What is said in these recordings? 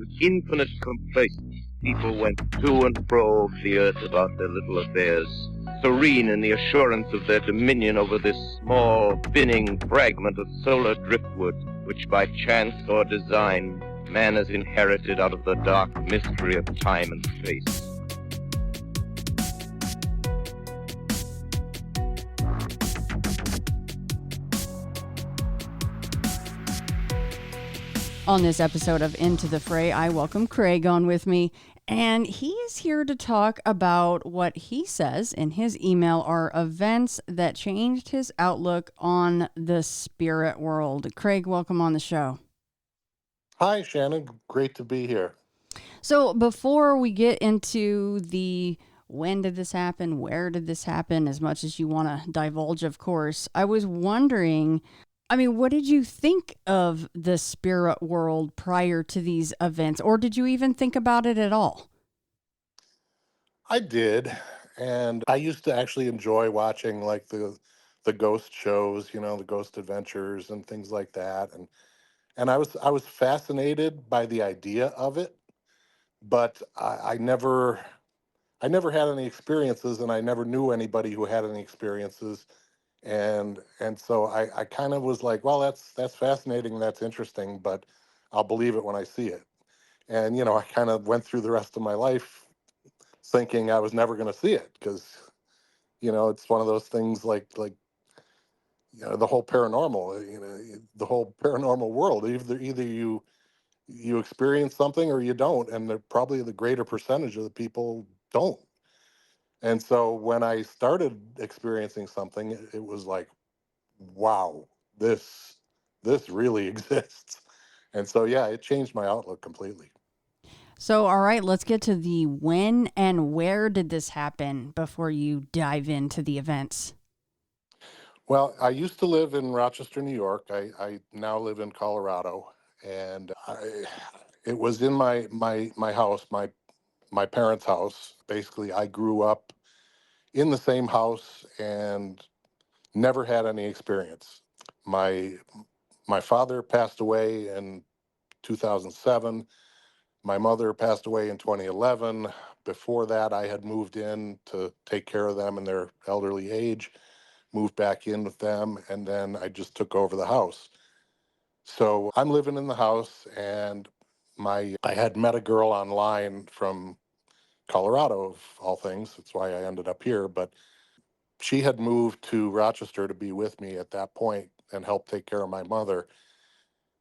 With infinite complaisance, people went to and fro over the earth about their little affairs, serene in the assurance of their dominion over this small, spinning fragment of solar driftwood, which by chance or design man has inherited out of the dark mystery of time and space. On this episode of Into the Fray, I welcome Craig on with me, and he is here to talk about what he says in his email are events that changed his outlook on the spirit world. Craig, welcome on the show. Hi, Shannon. Great to be here. So before we get into the when did this happen, where did this happen, as much as you want to divulge, of course, I was wondering, what did you think of the spirit world prior to these events, or did you even think about it at all? I did, and I used to actually enjoy watching like the ghost shows, the ghost adventures and things like that, and I was fascinated by the idea of it, but I never had any experiences, and I never knew anybody who had any experiences, and so I kind of was like, well, that's fascinating, that's interesting, but I'll believe it when I see it. And I kind of went through the rest of my life thinking I was never going to see it because it's one of those things like the whole paranormal, the whole paranormal world. Either you experience something or you don't, and probably the greater percentage of the people don't. And so when I started experiencing something, it was like, wow, this really exists. And so yeah, it changed my outlook completely. So, all right, let's get to the when and where did this happen before you dive into the events. Well, I used to live in Rochester, New York. I now live in Colorado, and it was in my house, my parents' house. Basically, I grew up in the same house and never had any experience. My my father passed away in 2007. My mother passed away in 2011. Before that, I had moved in to take care of them in their elderly age, moved back in with them, and then I just took over the house. So I'm living in the house, and I had met a girl online from Colorado, of all things. That's why I ended up here. But she had moved to Rochester to be with me at that point and help take care of my mother.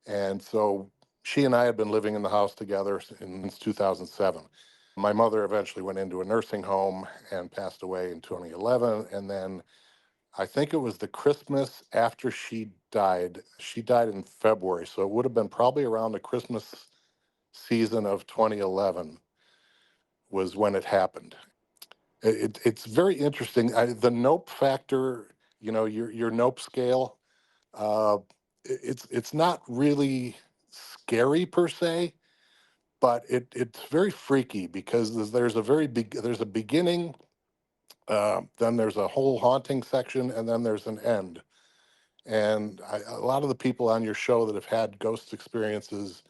And so she and I had been living in the house together since 2007. My mother eventually went into a nursing home and passed away in 2011. And then I think it was the Christmas after she died. She died in February. So it would have been probably around the Christmas season of 2011 was when it happened. It's very interesting. The nope factor, your nope scale, uh, it's not really scary per se, but it's very freaky because there's a beginning, then there's a whole haunting section, and then there's an end. And a lot of the people on your show that have had ghost experiences,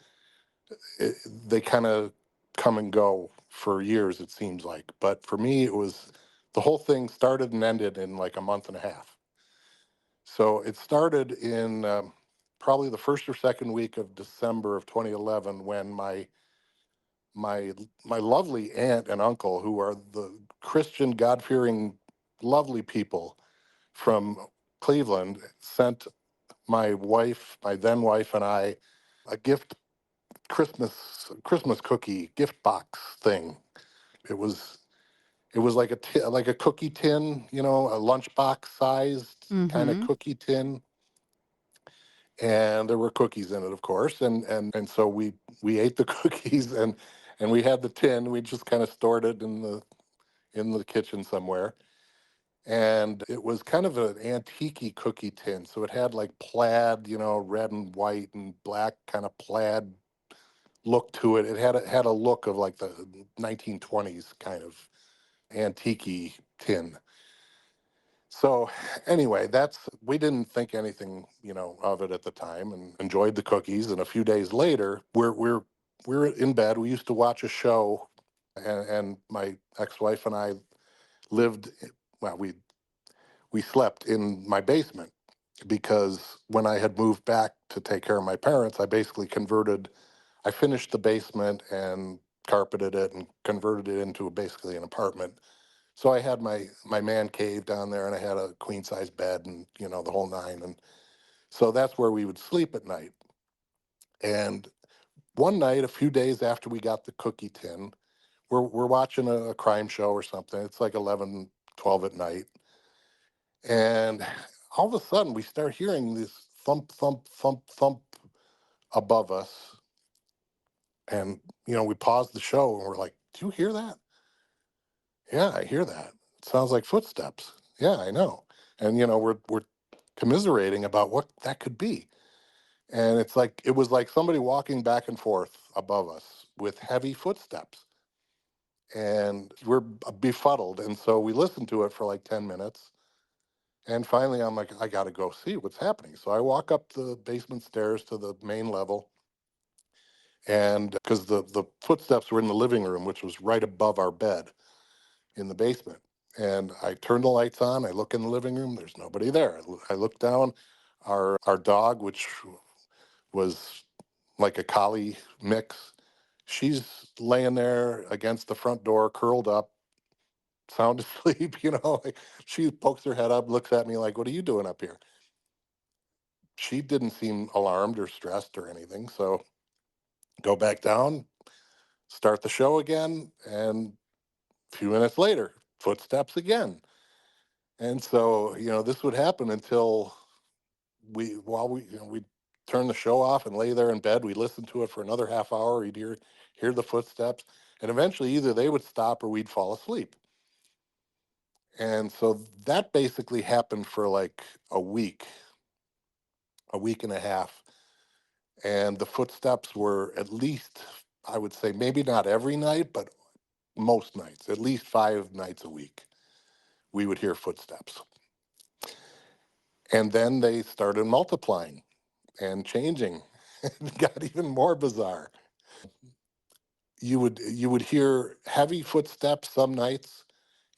they kind of come and go for years, it seems like. But for me, it was the whole thing started and ended in like a month and a half. So it started in probably the first or second week of December of 2011 when my my lovely aunt and uncle, who are the Christian, God-fearing, lovely people from Cleveland, sent my wife, my then wife, and I a Christmas cookie gift box thing. It was it was like like a cookie tin, a lunchbox sized kind of Mm-hmm. cookie tin, and there were cookies in it, of course. And so we ate the cookies, and we had the tin. We just kind of stored it in the kitchen somewhere. And it was kind of an antique cookie tin. So it had like plaid, red and white and black kind of plaid look to it. It had a look of like the 1920s kind of antique tin. So anyway, that's we didn't think anything, of it at the time and enjoyed the cookies. And a few days later, we're we were in bed. We used to watch a show, and my ex-wife and I lived. Well, we slept in my basement because when I had moved back to take care of my parents, I basically converted. I finished the basement and carpeted it and converted it into basically an apartment. So I had my man cave down there, and I had a queen size bed, and the whole nine. And so that's where we would sleep at night. And one night, a few days after we got the cookie tin, we're watching a crime show or something. It's like 11, 12 at night. And all of a sudden, we start hearing this thump, thump, thump, thump above us. And, we paused the show and we're like, do you hear that? Yeah, I hear that. It sounds like footsteps. Yeah, I know. And, we're commiserating about what that could be. And it was like somebody walking back and forth above us with heavy footsteps. And we're befuddled. And so we listened to it for like 10 minutes. And finally, I'm like, I got to go see what's happening. So I walk up the basement stairs to the main level. And because the footsteps were in the living room, which was right above our bed in the basement. And I turn the lights on. I look in the living room. There's nobody there. I look down. Our dog, which was like a collie mix, she's laying there against the front door, curled up, sound asleep. Like she pokes her head up, looks at me like, "What are you doing up here?" She didn't seem alarmed or stressed or anything. So go back down, start the show again, and a few minutes later, footsteps again. And so, this would happen until while we turn the show off and lay there in bed, we listen to it for another half hour. You'd hear the footsteps, and eventually either they would stop or we'd fall asleep. And so that basically happened for like a week and a half. And the footsteps were at least, I would say, maybe not every night, but most nights, at least 5 nights a week, we would hear footsteps. And then they started multiplying and changing. It got even more bizarre. You would hear heavy footsteps some nights.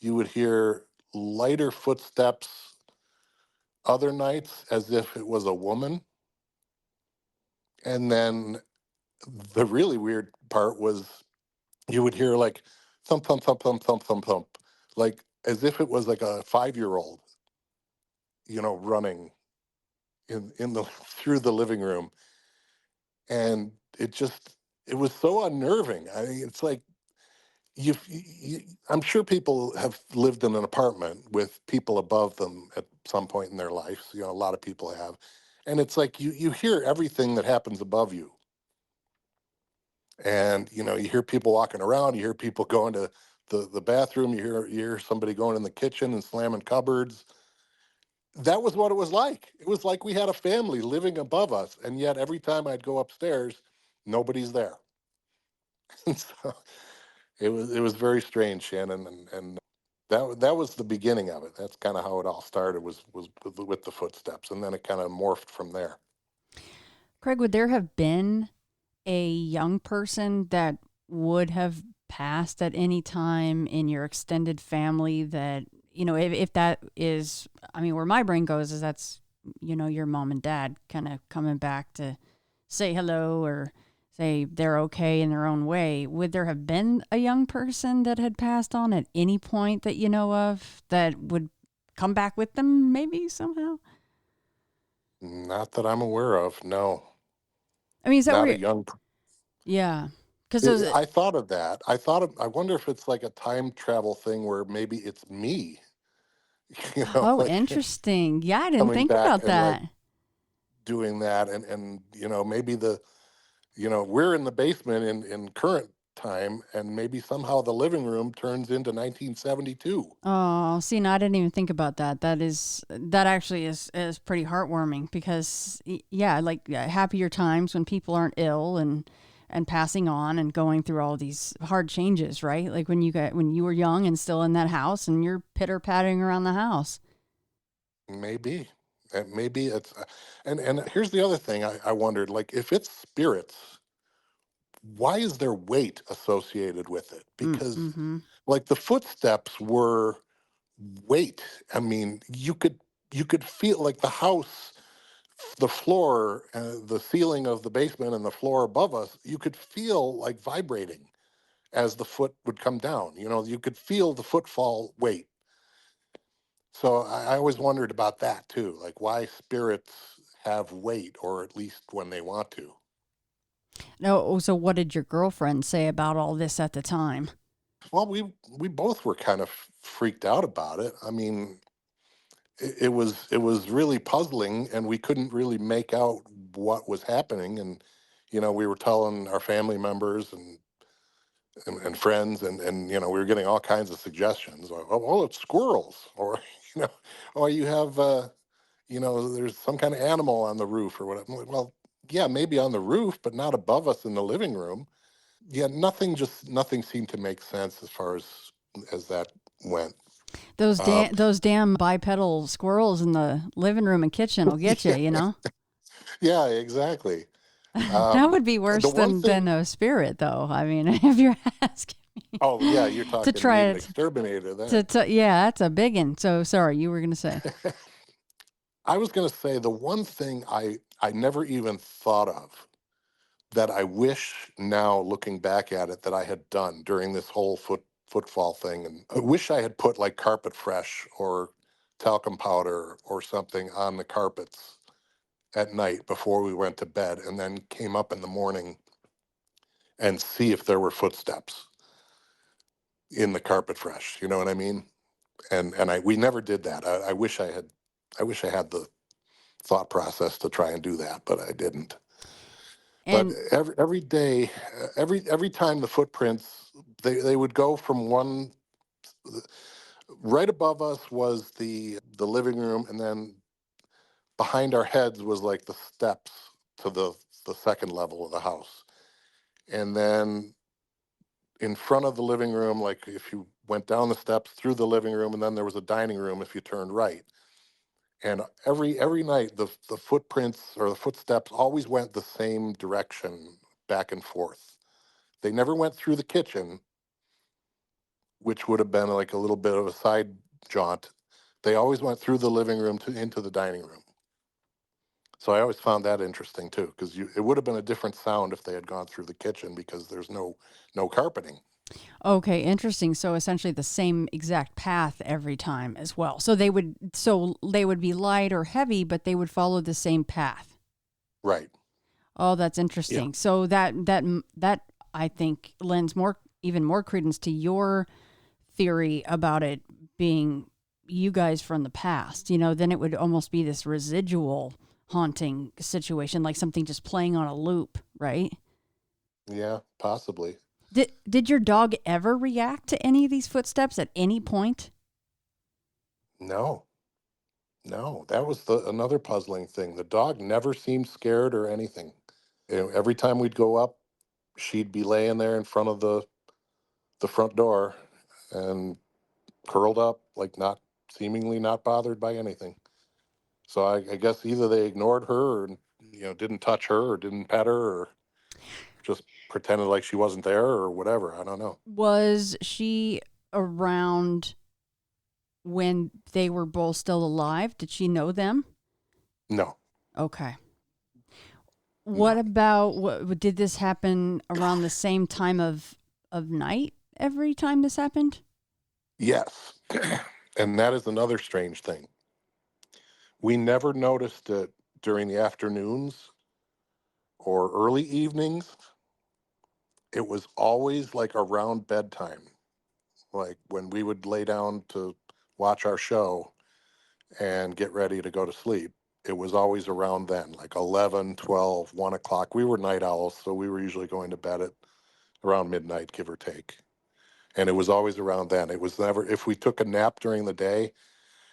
You would hear lighter footsteps other nights, as if it was a woman. And then the really weird part was you would hear like thump, thump, thump, thump, thump, thump, thump, like as if it was like a 5-year-old, running in the through the living room. And it was so unnerving. I mean, it's like I'm sure people have lived in an apartment with people above them at some point in their lives. A lot of people have. And it's like you hear everything that happens above you. And you hear people walking around, you hear people going to the bathroom, you hear somebody going in the kitchen and slamming cupboards. That was what it was like. It was like we had a family living above us, and yet every time I'd go upstairs, nobody's there. And so it was very strange, Shannon, and that was the beginning of it. That's kind of how it all started, was with the footsteps, and then it kind of morphed from there. Craig, would there have been a young person that would have passed at any time in your extended family that, if that is, I mean, where my brain goes is that's, your mom and dad kind of coming back to say hello or say they're okay in their own way. Would there have been a young person that had passed on at any point that you know of that would come back with them maybe somehow? Not that I'm aware of. No, I mean, is that not a where, young. yeah. Because those, I thought of that. I wonder if it's like a time travel thing where maybe it's me, oh, like interesting. Yeah, I didn't coming think back about and like that. doing that, and maybe we're in the basement in current time, and maybe somehow the living room turns into 1972. Oh, see, no, I didn't even think about that. That actually is pretty heartwarming because yeah, like happier times when people aren't ill and passing on and going through all these hard changes, right? Like when you were young and still in that house and you're pitter pattering around the house. Maybe. Maybe it's and here's the other thing I wondered, like if it's spirits, why is there weight associated with it? Because Mm-hmm. like the footsteps were weight. I mean, you could feel like the house, the floor, the ceiling of the basement and the floor above us, you could feel like vibrating as the foot would come down. You know, you could feel the footfall weight. So I always wondered about that too, like why spirits have weight, or at least when they want to. No, so what did your girlfriend say about all this at the time? Well, we both were kind of freaked out about it. I mean, it was really puzzling, and we couldn't really make out what was happening. And you know, we were telling our family members and friends, and you know, we were getting all kinds of suggestions. Oh, it's squirrels, or you know, or you have you know, there's some kind of animal on the roof or whatever. I'm like, well, yeah, maybe on the roof, but not above us in the living room. Yeah, nothing seemed to make sense as that went. Uh, Those damn bipedal squirrels in the living room and kitchen will get you, yeah, you know? yeah, exactly. That would be The worse one than thing, a spirit, though. I mean, if you're asking me oh yeah, you're to talking try need an it, exterminator then. yeah, that's a big one. So sorry, you were going to say. I was going to say the one thing I never even thought of that I wish now looking back at it that I had done during this whole footfall thing, and I wish I had put like carpet fresh or talcum powder or something on the carpets at night before we went to bed, and then came up in the morning and see if there were footsteps in the carpet fresh. You know what I mean? And I we never did that. I wish I had the thought process to try and do that, but I didn't. But And every day, every time the footprints, they would go from one, right above us was the living room, and then behind our heads was like the steps to the second level of the house, and then in front of the living room, like if you went down the steps through the living room, and then there was a dining room if you turned right. And every night the footprints or the footsteps always went the same direction, back and forth. They never went through the kitchen, which would have been like a little bit of a side jaunt. They always went through the living room to into the dining room. So I always found that interesting too, because it would have been a different sound if they had gone through the kitchen because there's no carpeting. okay, interesting. So essentially the same exact path every time as well. So they would be light or heavy, but they would follow the same path. Right. Oh, that's Yeah. interesting. So that I think lends even more credence to your theory about it being you guys from the past. You know, then it would almost be this residual haunting situation, like something just playing on a loop, right? Yeah. Possibly. Did your dog ever react to any of these footsteps at any point? No. No. That was the another puzzling thing. The dog never seemed scared or anything. Every time we'd go up, she'd be laying there in front of the front door and curled up, like not seemingly not bothered by anything. So I guess either they ignored her, or you know, didn't touch her, or didn't pet her, or just pretended like she wasn't there, or whatever. I don't know. Was she around when they were both still alive? Did she know them? No, Okay. What no. about did this happen around the same time of night every time this happened? Yes, and that is another strange thing. We never noticed it during the afternoons or early evenings. It was always like around bedtime, like when we would lay down to watch our show and get ready to go to sleep. It was always around then, like 11, 12, 1 o'clock. We were night owls, so we were usually going to bed at around midnight, give or take. And it was always around then. It was never, if we took a nap during the day,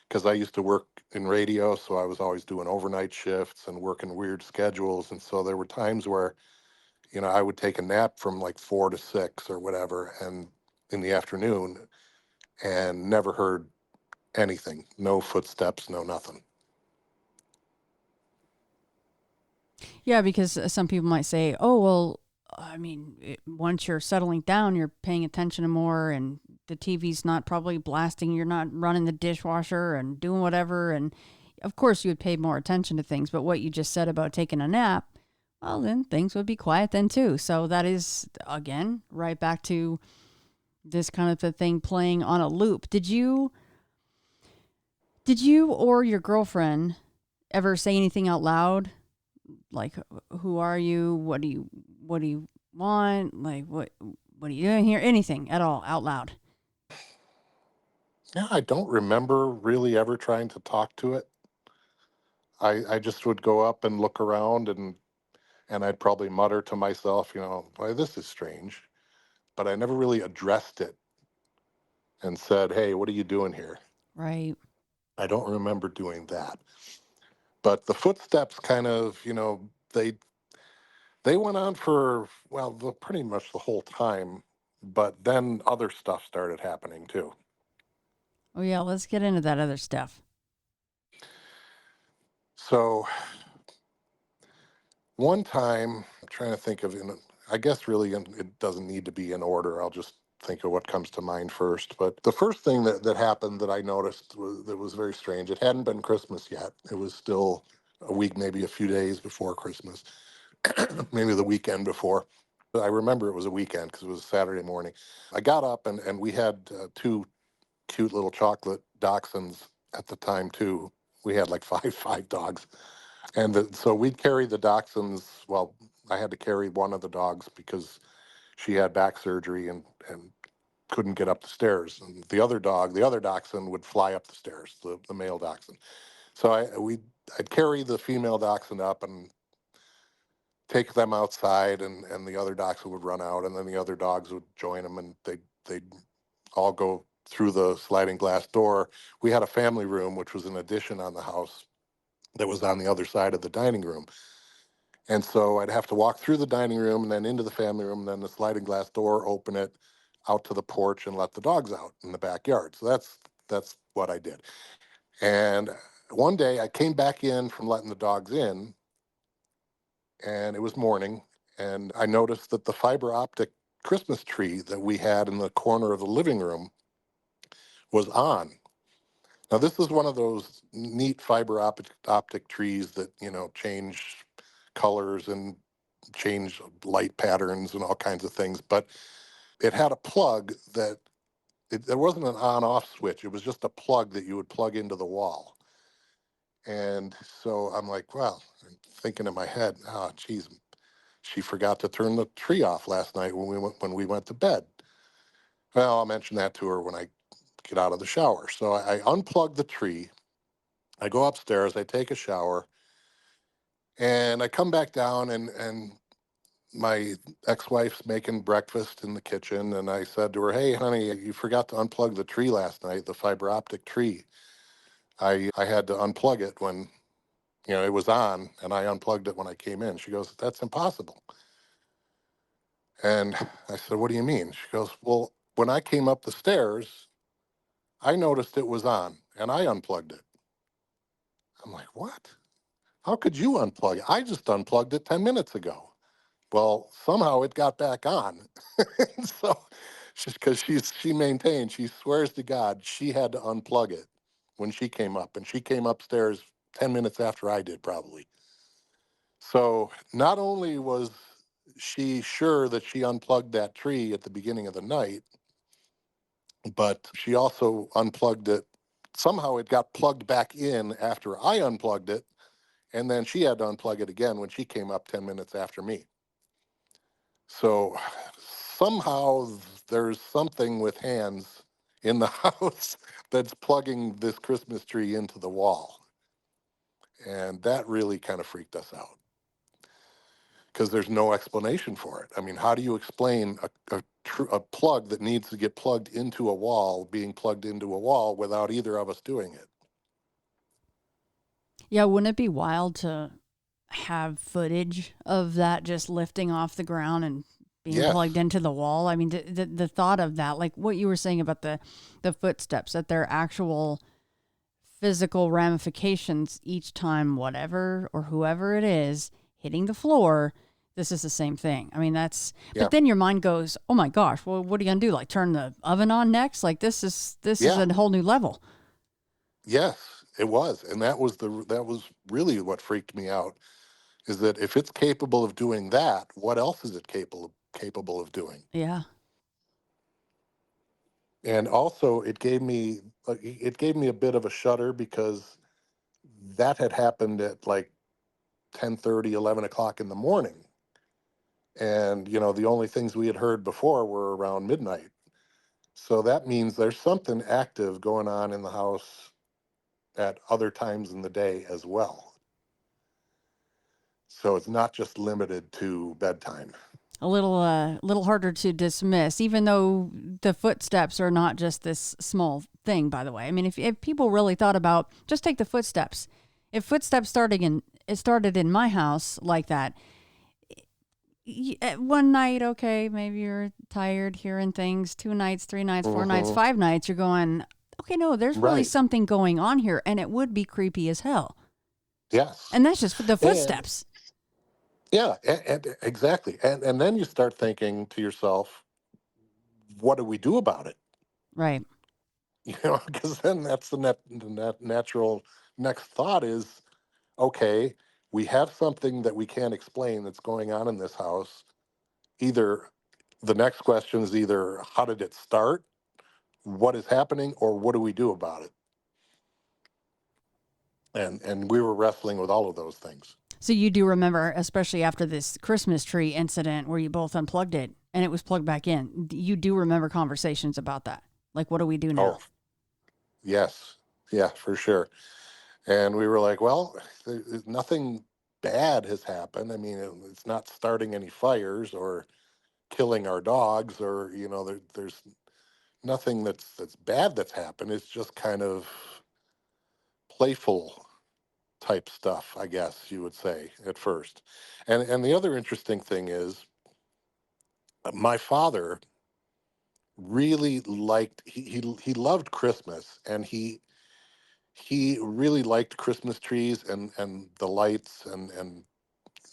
because I used to work in radio, so I was always doing overnight shifts and working weird schedules. And so there were times where, you know, I would take a nap from like 4 to 6 or whatever, and in the afternoon, and never heard anything, no footsteps, no nothing. Yeah, because some people might say, "Oh, well, I mean, once you're settling down, you're paying attention to more, and the TV's not probably blasting. You're not running the dishwasher and doing whatever. And of course, you would pay more attention to things. But what you just said about taking a nap, well, then things would be quiet then too. So that is, again, right back to this kind of a thing playing on a loop. Did you or your girlfriend ever say anything out loud? Like, who are you? What do you want? Like, what are you doing here? Anything at all out loud? Yeah, I don't remember really ever trying to talk to it. I just would go up and look around, and I'd probably mutter to myself, "Why, this is strange." But I never really addressed it and said, "Hey, what are you doing here?" Right. I don't remember doing that. But the footsteps kind of, they went on for, well, pretty much the whole time. But then other stuff started happening too. Oh yeah, let's get into that other stuff. So one time, I'm trying to think of, I guess really it doesn't need to be in order. I'll just think of what comes to mind first. But the first thing that happened that I noticed that was very strange. It hadn't been Christmas yet. It was still a week, maybe a few days before Christmas, maybe the weekend before. I remember it was a weekend because it was a Saturday morning. I got up, and we had two cute little chocolate dachshunds at the time too. We had like five dogs. And so we'd carry the dachshunds. Well, I had to carry one of the dogs because she had back surgery and couldn't get up the stairs. And the other dachshund, would fly up the stairs, the male dachshund. So I'd carry the female dachshund up and take them outside, and the other dachshund would run out, and then the other dogs would join them, and they'd all go through the sliding glass door. We had a family room, which was an addition on the house that was on the other side of the dining room. And so I'd have to walk through the dining room and then into the family room, and then the sliding glass door, open it out to the porch and let the dogs out in the backyard. So that's what I did. And one day I came back in from letting the dogs in, and it was morning, and I noticed that the fiber optic Christmas tree that we had in the corner of the living room was on. Now, this is one of those neat fiber optic trees that, change colors and change light patterns and all kinds of things. But it had a plug that there wasn't an on off switch. It was just a plug that you would plug into the wall. And so I'm like, well, I'm thinking in my head, oh, geez, she forgot to turn the tree off last night when we went to bed. Well, I'll mention that to her when I get out of the shower. So I unplug the tree. I go upstairs. I take a shower, and I come back down, and my ex-wife's making breakfast in the kitchen, and I said to her, "Hey, honey, you forgot to unplug the tree last night, the fiber optic tree. I had to unplug it when it was on, and I unplugged it when I came in." She goes, "That's impossible." And I said, "What do you mean?" She goes, "Well, when I came up the stairs, I noticed it was on, and I unplugged it." I'm like, "What? How could you unplug it? I just unplugged it 10 minutes ago." Well, somehow it got back on. So because she maintained, she swears to God she had to unplug it when she came up, and she came upstairs 10 minutes after I did, probably. So not only was she sure that she unplugged that tree at the beginning of the night, but she also unplugged it. Somehow it got plugged back in after I unplugged it, and then she had to unplug it again when she came up 10 minutes after me. So somehow there's something with hands in the house that's plugging this Christmas tree into the wall. And that really kind of freaked us out because there's no explanation for it. I mean, how do you explain a plug that needs to get plugged into a wall being plugged into a wall without either of us doing it? Yeah, wouldn't it be wild to have footage of that just lifting off the ground and being Yes. plugged into the wall? I mean, the thought of that, like what you were saying about the footsteps, that they're actual physical ramifications each time whatever or whoever it is hitting the floor, this is the same thing. I mean, but Yeah. then your mind goes, oh my gosh, well, what are you going to do? Like turn the oven on next? Like this is Yeah. a whole new level. Yes, it was. And that was really what freaked me out, is that if it's capable of doing that, what else is it capable of doing? Yeah. And also it gave me a bit of a shudder because that had happened at like 10:30, 11 o'clock in the morning. And, the only things we had heard before were around midnight. So that means there's something active going on in the house at other times in the day as well. So it's not just limited to bedtime. A little harder to dismiss, even though the footsteps are not just this small thing, by the way. I mean, if people really thought about, just take the footsteps. If footsteps it started in my house like that, one night, okay, maybe you're tired hearing things, 2 nights, 3 nights, 4 nights, Hmm. 5 nights, you're going, okay, no, there's really Right. something going on here, and it would be creepy as hell. Yes. And that's just for the And footsteps. yeah, and exactly. And then you start thinking to yourself, what do we do about it? Right. Because then that's the natural next thought is, okay, we have something that we can't explain that's going on in this house. Either the next question is either how did it start, what is happening, or what do we do about it? And we were wrestling with all of those things. So you do remember, especially after this Christmas tree incident where you both unplugged it and it was plugged back in, you do remember conversations about that. Like, what do we do Oh, now? yes. Yeah, for sure. And we were like, well, nothing bad has happened. I mean, it's not starting any fires or killing our dogs, or there's nothing that's bad that's happened. It's just kind of playful type stuff, I guess you would say at first. And the other interesting thing is, my father really liked he loved Christmas, and he really liked Christmas trees and the lights and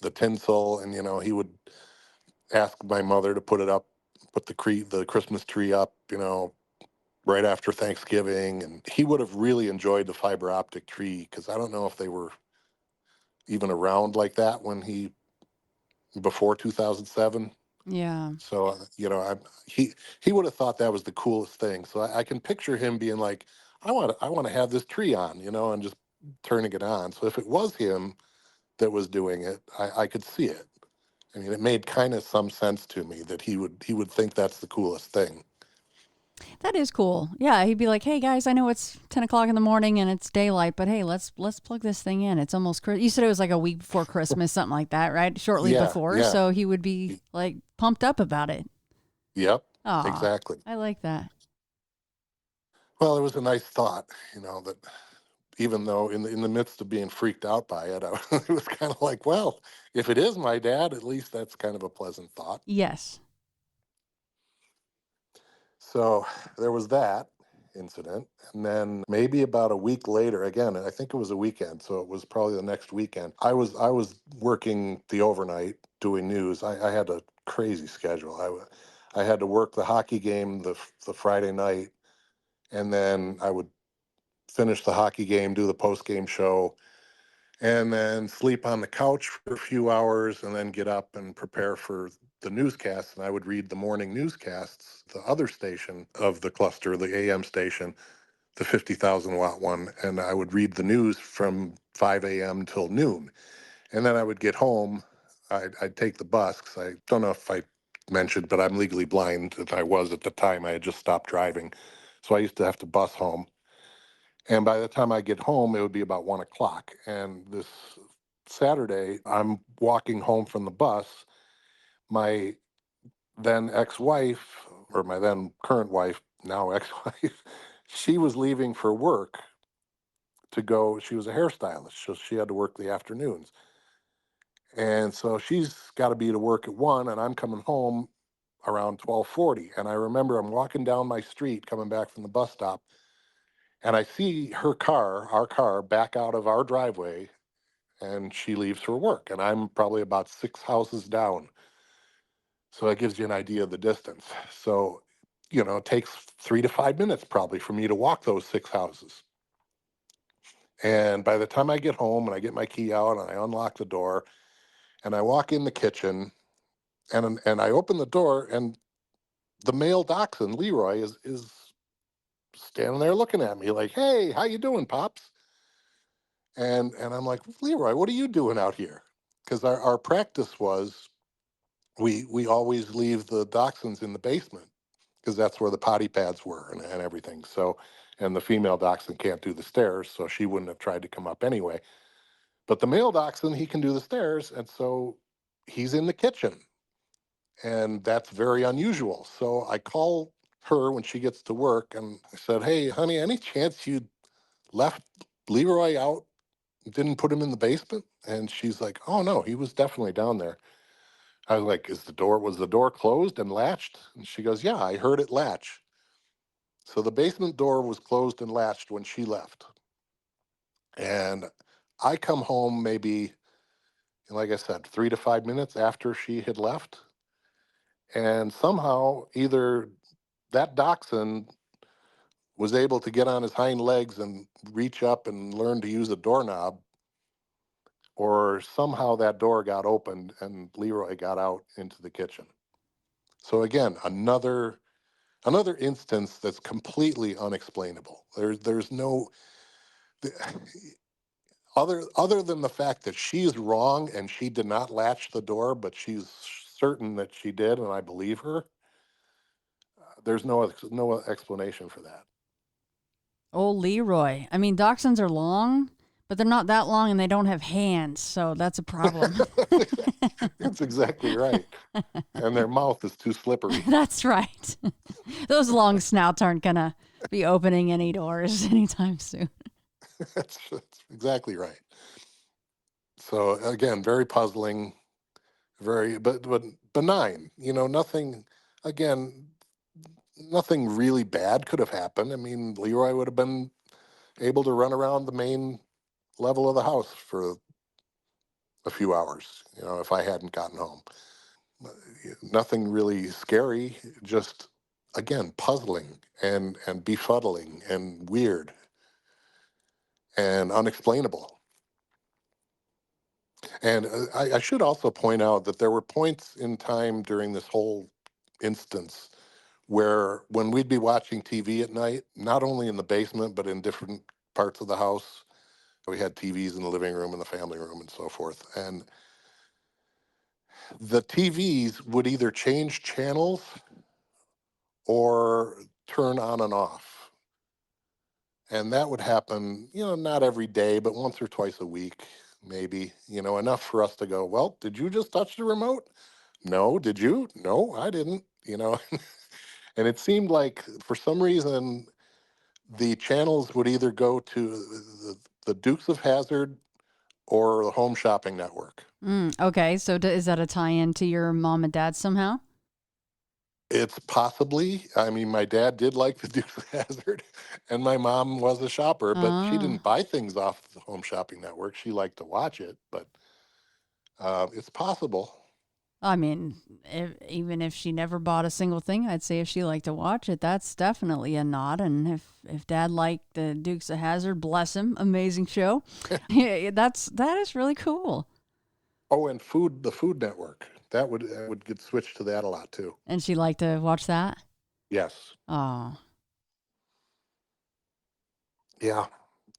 the tinsel, and he would ask my mother to put the Christmas tree up, right after Thanksgiving, and he would have really enjoyed the fiber optic tree, because I don't know if they were even around like that when he before 2007. Yeah. So he would have thought that was the coolest thing. So I can picture him being like, I want to have this tree on, and just turning it on. So if it was him that was doing it, I could see it. I mean, it made kind of some sense to me that he would think that's the coolest thing. That is cool. Yeah, he'd be like, "Hey guys, I know it's 10 o'clock in the morning and it's daylight, but hey, let's plug this thing in. It's almost You said it was like a week before Christmas, something like that, right? Shortly Yeah, before, yeah, so he would be like pumped up about it. yep, Aw, exactly. I like that. Well, it was a nice thought, that even though in the midst of being freaked out by it, it was kind of like, well, if it is my dad, at least that's kind of a pleasant thought. Yes. So there was that incident. And then maybe about a week later, again, I think it was a weekend, so it was probably the next weekend. I was working the overnight doing news. I had a crazy schedule. I had to work the hockey game the Friday night, and then I would finish the hockey game, do the post game show, and then sleep on the couch for a few hours, and then get up and prepare for the newscasts. And I would read the morning newscasts, the other station of the cluster, the AM station, the 50,000 watt one. And I would read the news from 5 a.m. till noon. And then I would get home. I'd take the bus, 'cause I don't know if I mentioned, but I'm legally blind. And I was at the time. I had just stopped driving. So I used to have to bus home. And by the time I get home, it would be about 1 o'clock. And this Saturday, I'm walking home from the bus. My then ex wife, or my then current wife, now ex wife, she was leaving for work to go. She was a hairstylist, so she had to work the afternoons. And so she's got to be to work at 1, and I'm coming home around 12:40. And I remember I'm walking down my street coming back from the bus stop, and I see our car, back out of our driveway, and she leaves for work, and I'm probably about 6 houses down. So that gives you an idea of the distance. So, it takes 3 to 5 minutes probably for me to walk those 6 houses. And by the time I get home and I get my key out and I unlock the door and I walk in the kitchen and I open the door, and the male dachshund Leroy is standing there looking at me like, "Hey, how you doing, pops?" And I'm like, "Leroy, what are you doing out here?" Because our practice was we always leave the dachshunds in the basement because that's where the potty pads were and everything. So, and the female dachshund can't do the stairs, so she wouldn't have tried to come up anyway. But the male dachshund, he can do the stairs, and so he's in the kitchen, and that's very unusual. So I call her when she gets to work, and I said, "Hey, honey, any chance you left Leroy out? Didn't put him in the basement?" And she's like, "Oh no, he was definitely down there." I was like, was the door closed and latched?" And she goes, "Yeah, I heard it latch." So the basement door was closed and latched when she left. And I come home maybe, like I said, 3 to 5 minutes after she had left. And somehow either that dachshund was able to get on his hind legs and reach up and learn to use a doorknob, or somehow that door got opened and Leroy got out into the kitchen. So again, another instance that's completely unexplainable. There's no other than the fact that she's wrong and she did not latch the door, but she's certain that she did, and I believe her. There's no explanation for that. Oh, Leroy. I mean, dachshunds are long, but they're not that long and they don't have hands, so that's a problem. That's exactly right. And their mouth is too slippery. That's right. Those long snouts aren't going to be opening any doors anytime soon. That's exactly right. So again, very puzzling, very but benign. Nothing. Again, nothing really bad could have happened. I mean, Leroy would have been able to run around the main level of the house for a few hours, if I hadn't gotten home. Nothing really scary, just again puzzling and befuddling and weird and unexplainable. And I should also point out that there were points in time during this whole instance where when we'd be watching TV at night, not only in the basement but in different parts of the house, we had TVs in the living room and the family room and so forth, and the TVs would either change channels or turn on and off. And that would happen, not every day, but once or twice a week, maybe, enough for us to go, "Well, did you just touch the remote?" "No, did you?" "No, I didn't." And it seemed like for some reason, the channels would either go to the Dukes of Hazard or the Home Shopping Network. Okay, so is that a tie-in to your mom and dad somehow? It's possibly. I mean, my dad did like the Dukes of Hazzard, and my mom was a shopper, but she didn't Ah, buy things off the Home Shopping Network. She liked to watch it, but it's possible. I mean, even if she never bought a single thing, I'd say if she liked to watch it, that's definitely a nod. And if Dad liked the Dukes of Hazard, bless him, amazing show. Yeah, that is really cool. Oh, and the Food Network. That would get switched to that a lot too. And she liked to watch that. Yes. Oh, Yeah.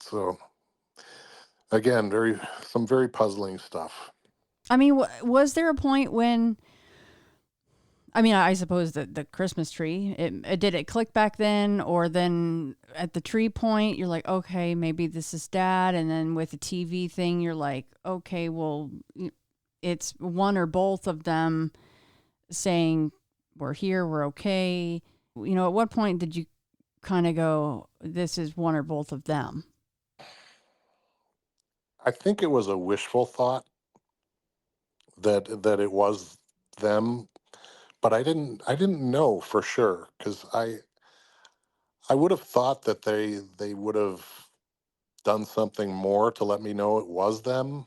So again, some very puzzling stuff. I mean, was there a point when? I mean, I suppose the Christmas tree. It did it click back then, or then at the tree point, you're like, okay, maybe this is Dad, and then with the TV thing, you're like, okay, well, it's one or both of them saying we're here, we're okay. At what point did you kind of go, this is one or both of them? I think it was a wishful thought that it was them, but I didn't know for sure because I would have thought that they would have done something more to let me know it was them.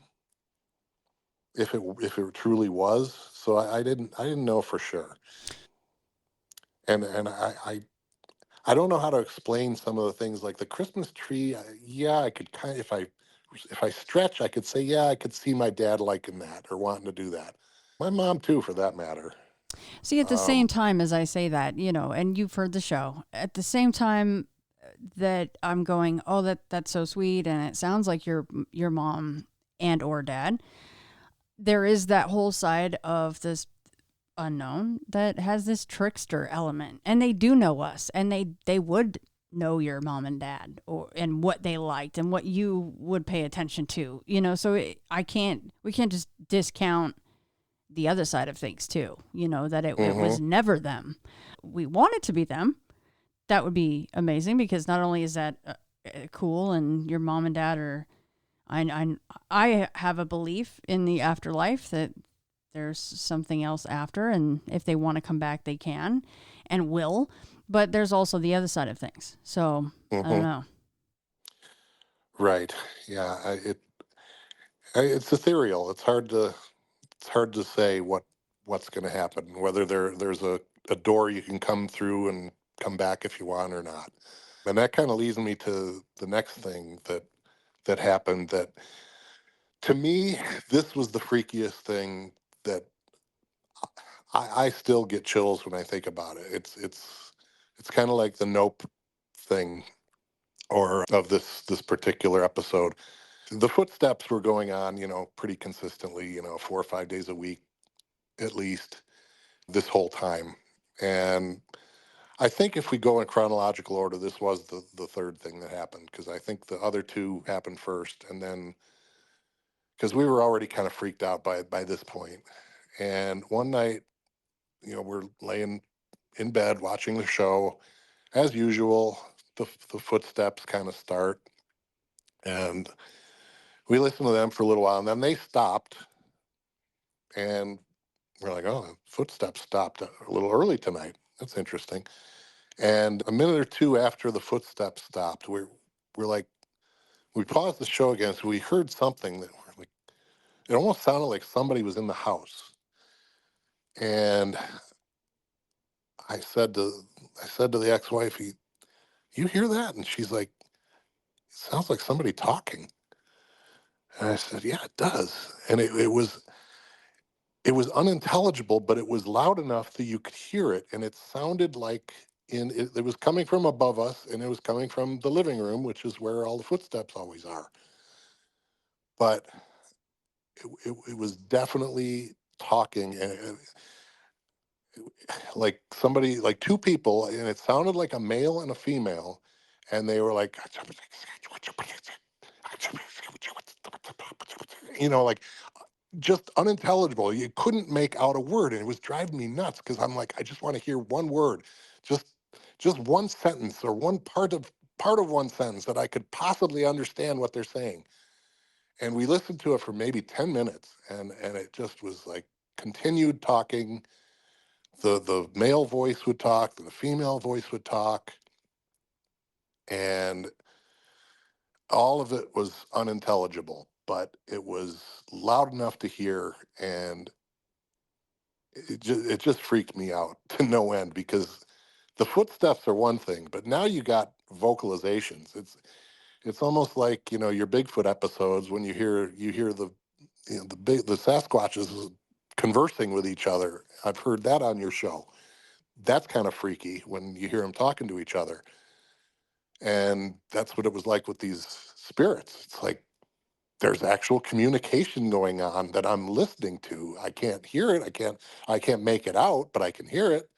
if it truly was. So I didn't know for sure. And I don't know how to explain some of the things like the Christmas tree. Yeah, I could kind of, if I stretch, I could say, yeah, I could see my dad liking that or wanting to do that. My mom too, for that matter. See, at the same time as I say that, and you've heard the show, at the same time that I'm going, oh, that's so sweet, and it sounds like your mom and or dad. There is that whole side of this unknown that has this trickster element, and they do know us, and they would know your mom and dad and what they liked and what you would pay attention to. So we can't just discount the other side of things too. That it was never them. We want it to be them. That would be amazing, because not only is that cool, and your mom and dad are, I have a belief in the afterlife, that there's something else after, and if they want to come back, they can and will. But there's also the other side of things. So I don't know. Right. Yeah. It's ethereal. It's hard to say what's going to happen. Whether there's a door you can come through and come back if you want or not. And that kind of leads me to the next thing that happened. That to me, this was the freakiest thing that I still get chills when I think about it. It's kind of like the Nope thing, or of this particular episode. The footsteps were going on, pretty consistently, 4 or 5 days a week at least, this whole time. And I think if we go in chronological order, this was the third thing that happened, because I think the other two happened first, and then because we were already kind of freaked out by this point. And one night, we're laying in bed watching the show as usual. The footsteps kind of start, and we listened to them for a little while, and then they stopped, and we're like, oh, the footsteps stopped a little early tonight. That's interesting. And a minute or two after the footsteps stopped, we're like, we paused the show again, so we heard something that we're like, it almost sounded like somebody was in the house. And I said to the ex-wife, you hear that? And she's like, it sounds like somebody talking. And I said, yeah, it does. And it was unintelligible, but it was loud enough that you could hear it, and it sounded like it was coming from above us, and it was coming from the living room, which is where all the footsteps always are. But it was definitely talking, and like somebody, like two people, and it sounded like a male and a female, and they were like, like just unintelligible. You couldn't make out a word, and it was driving me nuts, because I'm like, I just want to hear one word, just just one sentence, or one part of one sentence that I could possibly understand what they're saying. And we listened to it for maybe 10 minutes, and it just was like continued talking. The male voice would talk, the female voice would talk, and all of it was unintelligible, but it was loud enough to hear, and it just freaked me out to no end, because the footsteps are one thing, but now you got vocalizations. It's almost like, your Bigfoot episodes, when you hear the Sasquatches conversing with each other. I've heard that on your show. That's kind of freaky when you hear them talking to each other. And that's what it was like with these spirits. It's like there's actual communication going on that I'm listening to. I can't hear it. I can't make it out, but I can hear it.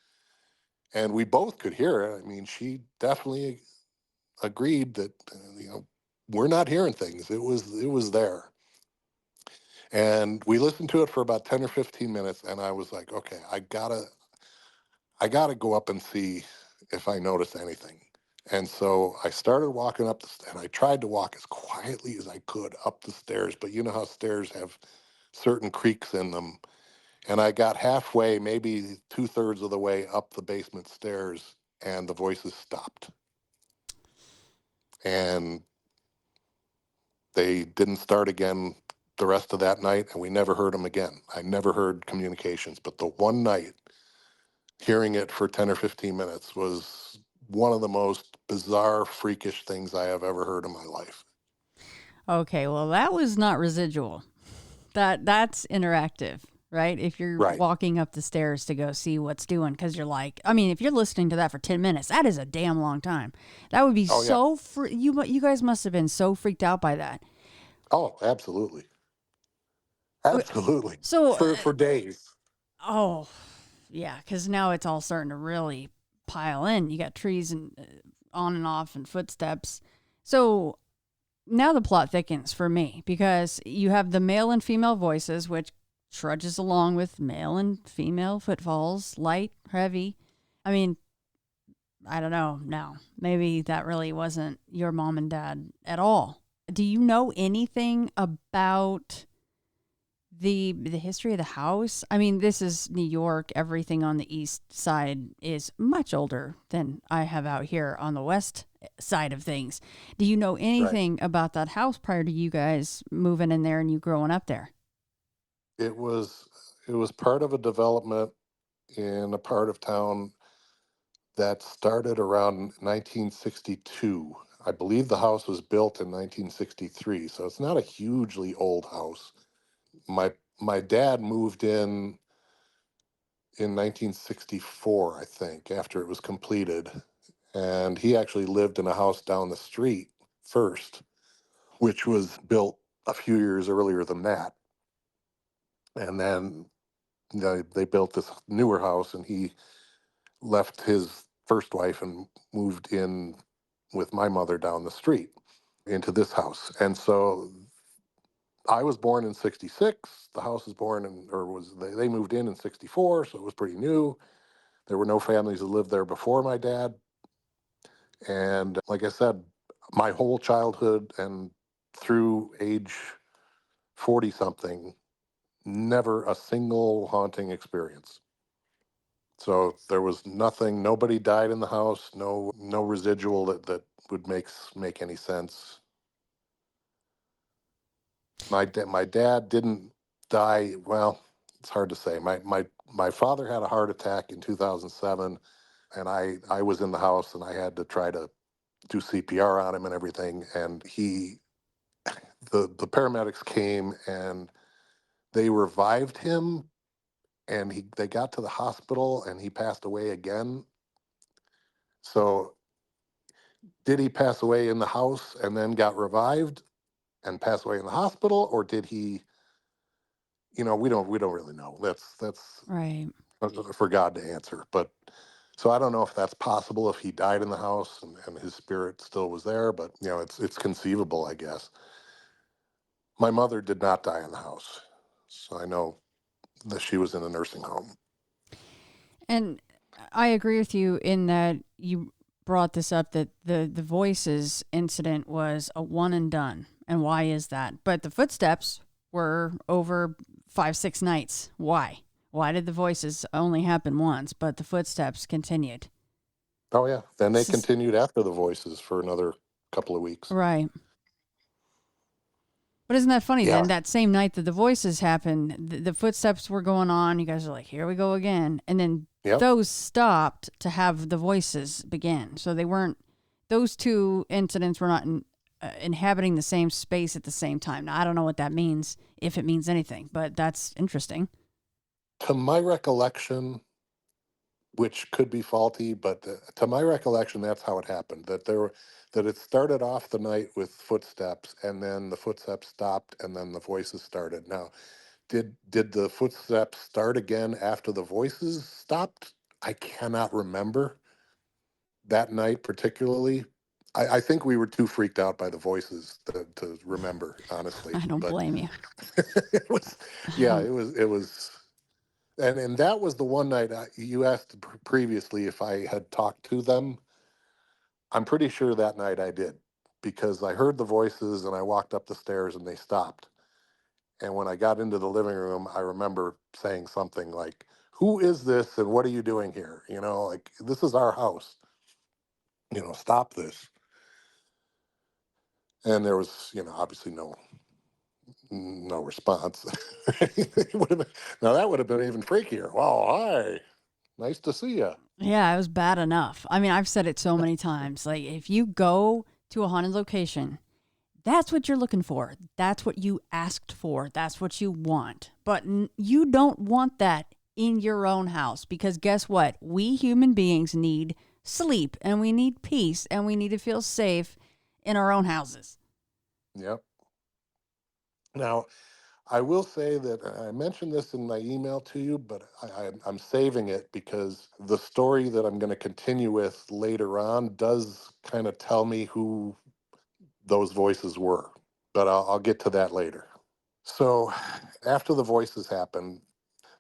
And we both could hear it. I mean, she definitely agreed that we're not hearing things. It was there. And we listened to it for about 10 or 15 minutes, and I was like, okay, I gotta go up and see if I notice anything. And so I started walking up and I tried to walk as quietly as I could up the stairs, but you know how stairs have certain creaks in them. And I got halfway, maybe two-thirds of the way up the basement stairs, and the voices stopped. And they didn't start again the rest of that night, and we never heard them again. I never heard communications, but the one night hearing it for 10 or 15 minutes was one of the most bizarre, freakish things I have ever heard in my life. Okay, well, that was not residual. That's interactive, right? If you're Right. walking up the stairs to go see what's doing, because you're like, I mean, if you're listening to that for 10 minutes, that is a damn long time. That would be Oh, yeah. so you guys must have been so freaked out by that. Oh, absolutely. Okay, Absolutely. so, For days. oh, yeah, because now it's all starting to really pile in. You got trees and on and off and footsteps. So now the plot thickens for me because you have the male and female voices, which trudges along with male and female footfalls, light, heavy. I mean, I don't know. No, maybe that really wasn't your mom and dad at all. Do you know anything about the history of the house? I mean, this is New York. Everything on the east side is much older than I have out here on the west side of things. Do you know Right. anything about that house prior to you guys moving in there and you growing up there? It was part of a development in a part of town that started around 1962. I believe the house was built in 1963, so it's not a hugely old house. My dad moved in 1964, I think, after it was completed, and he actually lived in a house down the street first, which was built a few years earlier than that. And then they built this newer house, and he left his first wife and moved in with my mother down the street into this house. And so I was born in 66. The house was born in, or was, they moved in 64. So it was pretty new. There were no families that lived there before my dad. And like I said, my whole childhood and through age 40 something, never a single haunting experience. So there was nothing, nobody died in the house, no residual that would make any sense. My dad didn't die, well, it's hard to say. My father had a heart attack in 2007, and I was in the house and I had to try to do CPR on him and everything, and the paramedics came and they revived him, and they got to the hospital and he passed away again. So did he pass away in the house and then got revived and pass away in the hospital, or did he? We don't really know. That's Right. for God to answer. But so I don't know if that's possible if he died in the house and his spirit still was there. But it's conceivable, I guess. My mother did not die in the house, so I know that she was in a nursing home. And I agree with you in that you brought this up that the voices incident was a one and done. And why is that? But the footsteps were over 5, 6 nights. Why? Why did the voices only happen once, but the footsteps continued? Oh yeah, then they S- continued after the voices for another couple of weeks. right. But isn't that funny Yeah. then? That same night that the voices happened, the footsteps were going on. You guys are like, here we go again. And then Yep. those stopped to have the voices begin. So they weren't, those two incidents were not inhabiting the same space at the same time. Now, I don't know what that means, if it means anything, but that's interesting. To my recollection, which could be faulty, but to my recollection, that's how it happened. That it started off the night with footsteps, and then the footsteps stopped, and then the voices started. Now, did the footsteps start again after the voices stopped? I cannot remember that night particularly. I think we were too freaked out by the voices to remember, honestly. I don't But blame you. it was, I yeah, don't. it was. And that was the one night you asked previously if I had talked to them. I'm pretty sure that night I did because I heard the voices and I walked up the stairs and they stopped. And when I got into the living room, I remember saying something like, "Who is this and what are you doing here? Like this is our house. Stop this." And there was, obviously No response. Now that would have been even freakier. Wow, hi, nice to see you. Yeah, it was bad enough. I mean, I've said it so many times. Like, if you go to a haunted location, that's what you're looking for. That's what you asked for. That's what you want. But you don't want that in your own house because guess what? We human beings need sleep and we need peace and we need to feel safe in our own houses. Yep. Now, I will say that I mentioned this in my email to you, but I'm saving it because the story that I'm going to continue with later on does kind of tell me who those voices were. But I'll get to that later. So, after the voices happen,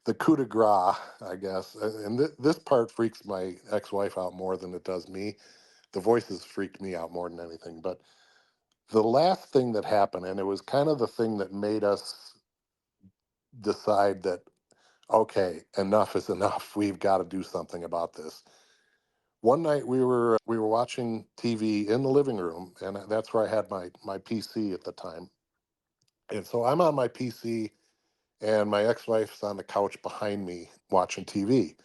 the coup de grace, I guess, and this part freaks my ex-wife out more than it does me. The voices freaked me out more than anything. But the last thing that happened, and it was kind of the thing that made us decide that, okay, enough is enough. We've got to do something about this. One night we were watching TV in the living room, and that's where I had my PC at the time. And so I'm on my PC, and my ex-wife's on the couch behind me watching TV.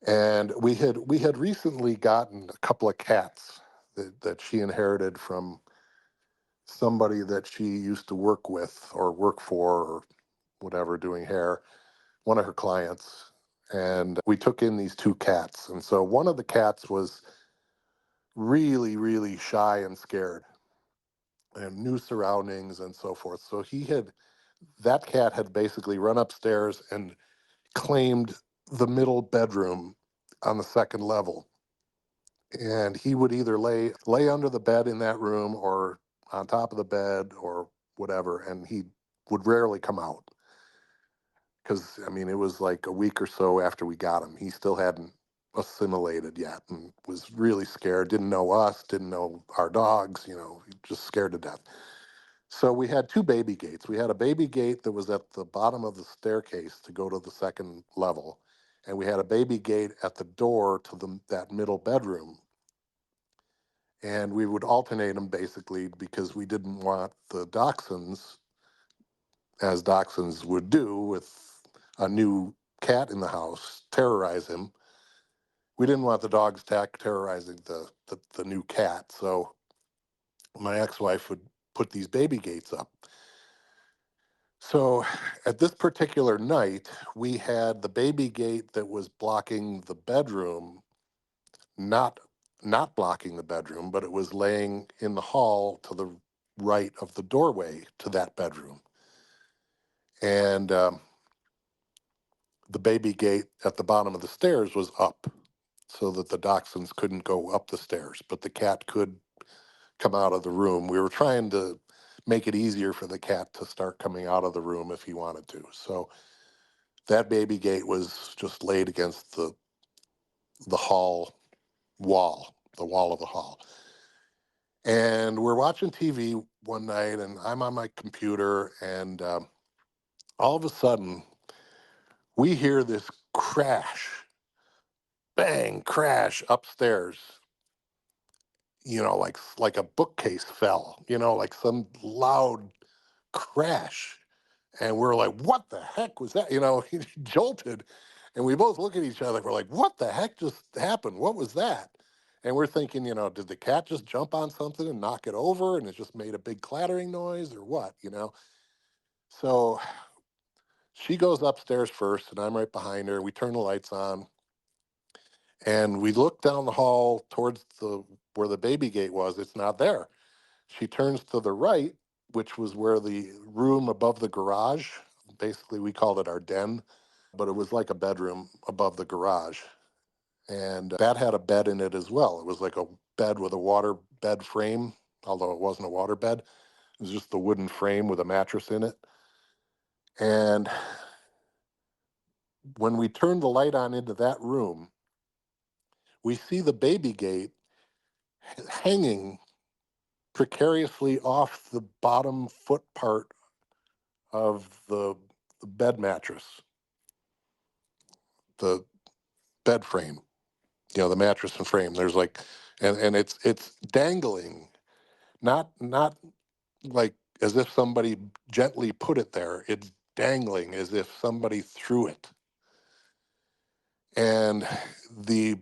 And we had recently gotten a couple of cats that she inherited from somebody that she used to work with or work for or whatever doing hair, one of her clients. And we took in these two cats. And so one of the cats was really, really shy and scared and new surroundings and so forth. So that cat had basically run upstairs and claimed the middle bedroom on the second level. And he would either lay under the bed in that room or on top of the bed or whatever, and he would rarely come out. Because I mean, it was like a week or so after we got him. He still hadn't assimilated yet, and was really scared. Didn't know us, didn't know our dogs. Just scared to death. So we had two baby gates. We had a baby gate that was at the bottom of the staircase to go to the second level, and we had a baby gate at the door to that middle bedroom. And we would alternate them basically because we didn't want the dachshunds, as dachshunds would do with a new cat in the house, terrorize him. We didn't want the dogs terrorizing the new cat. So my ex-wife would put these baby gates up. So at this particular night, we had the baby gate that was blocking the bedroom, not not blocking the bedroom, but it was laying in the hall to the right of the doorway to that bedroom. And the baby gate at the bottom of the stairs was up so that the dachshunds couldn't go up the stairs, but the cat could come out of the room. We were trying to make it easier for the cat to start coming out of the room if he wanted to. So that baby gate was just laid against the hall wall, the wall of the hall. And we're watching TV one night, and I'm on my computer, and all of a sudden, we hear this crash, bang, crash upstairs. Like a bookcase fell. Like some loud crash, and we're like, "What the heck was that?" He jolted, and we both look at each other. We're like, "What the heck just happened? What was that?" And we're thinking, did the cat just jump on something and knock it over, and it just made a big clattering noise, or what? So she goes upstairs first, and I'm right behind her. We turn the lights on, and we look down the hall towards the where the baby gate was. It's not there. She turns to the right, which was where the room above the garage, basically we called it our den, but it was like a bedroom above the garage. And that had a bed in it as well. It was like a bed with a water bed frame, although it wasn't a water bed. It was just the wooden frame with a mattress in it. And when we turn the light on into that room, we see the baby gate hanging precariously off the bottom foot part of the bed mattress, the bed frame, the mattress and frame. There's like, and it's dangling, not like as if somebody gently put it there. It's dangling as if somebody threw it. And the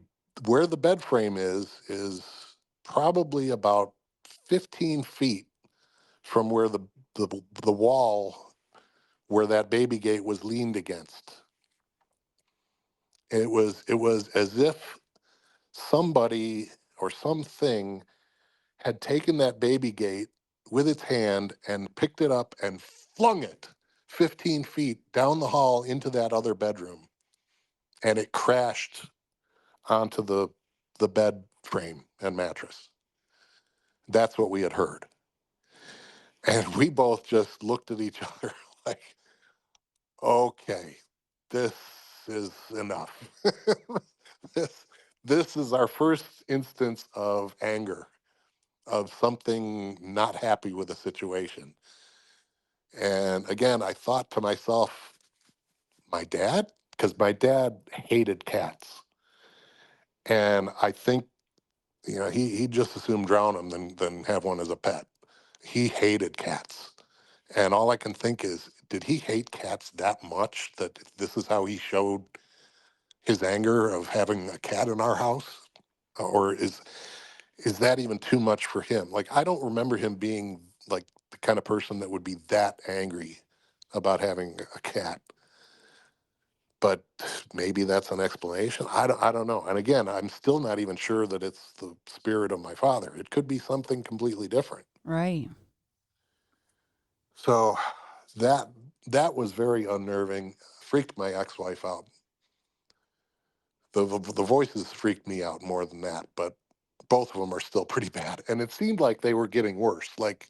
where the bed frame is probably about 15 feet from where the wall where that baby gate was leaned against. It was as if somebody or something had taken that baby gate with its hand and picked it up and flung it 15 feet down the hall into that other bedroom, and it crashed onto the bed frame and mattress. That's what we had heard. And we both just looked at each other like, okay, this is enough. this this is our first instance of anger, of something not happy with the situation. And again, I thought to myself, my dad? Because my dad hated cats. And I think, he just assumed drown them than have one as a pet. He hated cats. And all I can think is, did he hate cats that much that this is how he showed his anger of having a cat in our house? Or is that even too much for him? Like, I don't remember him being like the kind of person that would be that angry about having a cat. But maybe that's an explanation. I don't know. And again, I'm still not even sure that it's the spirit of my father. It could be something completely different. Right. So that that was very unnerving. Freaked my ex-wife out. The voices freaked me out more than that, but both of them are still pretty bad. And it seemed like they were getting worse. Like,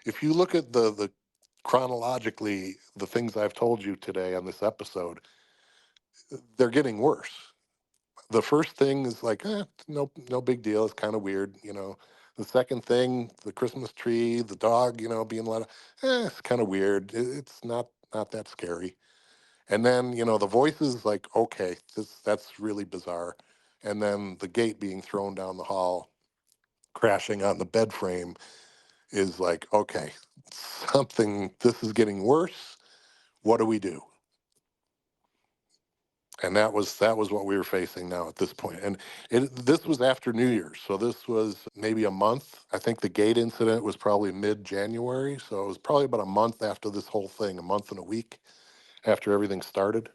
if you look at the chronologically, the things I've told you today on this episode, they're getting worse. The first thing is like, no big deal. It's kind of weird. The second thing, the Christmas tree, the dog, being let out, it's kind of weird. It's not that scary. And then, the voices, like, okay, that's really bizarre. And then the gate being thrown down the hall, crashing on the bed frame, is like, okay, this is getting worse. What do we do? And that was what we were facing now at this point. And this was after New Year's, so this was maybe a month. I think the gate incident was probably mid-January, so it was probably about a month after this whole thing, a month and a week after everything started.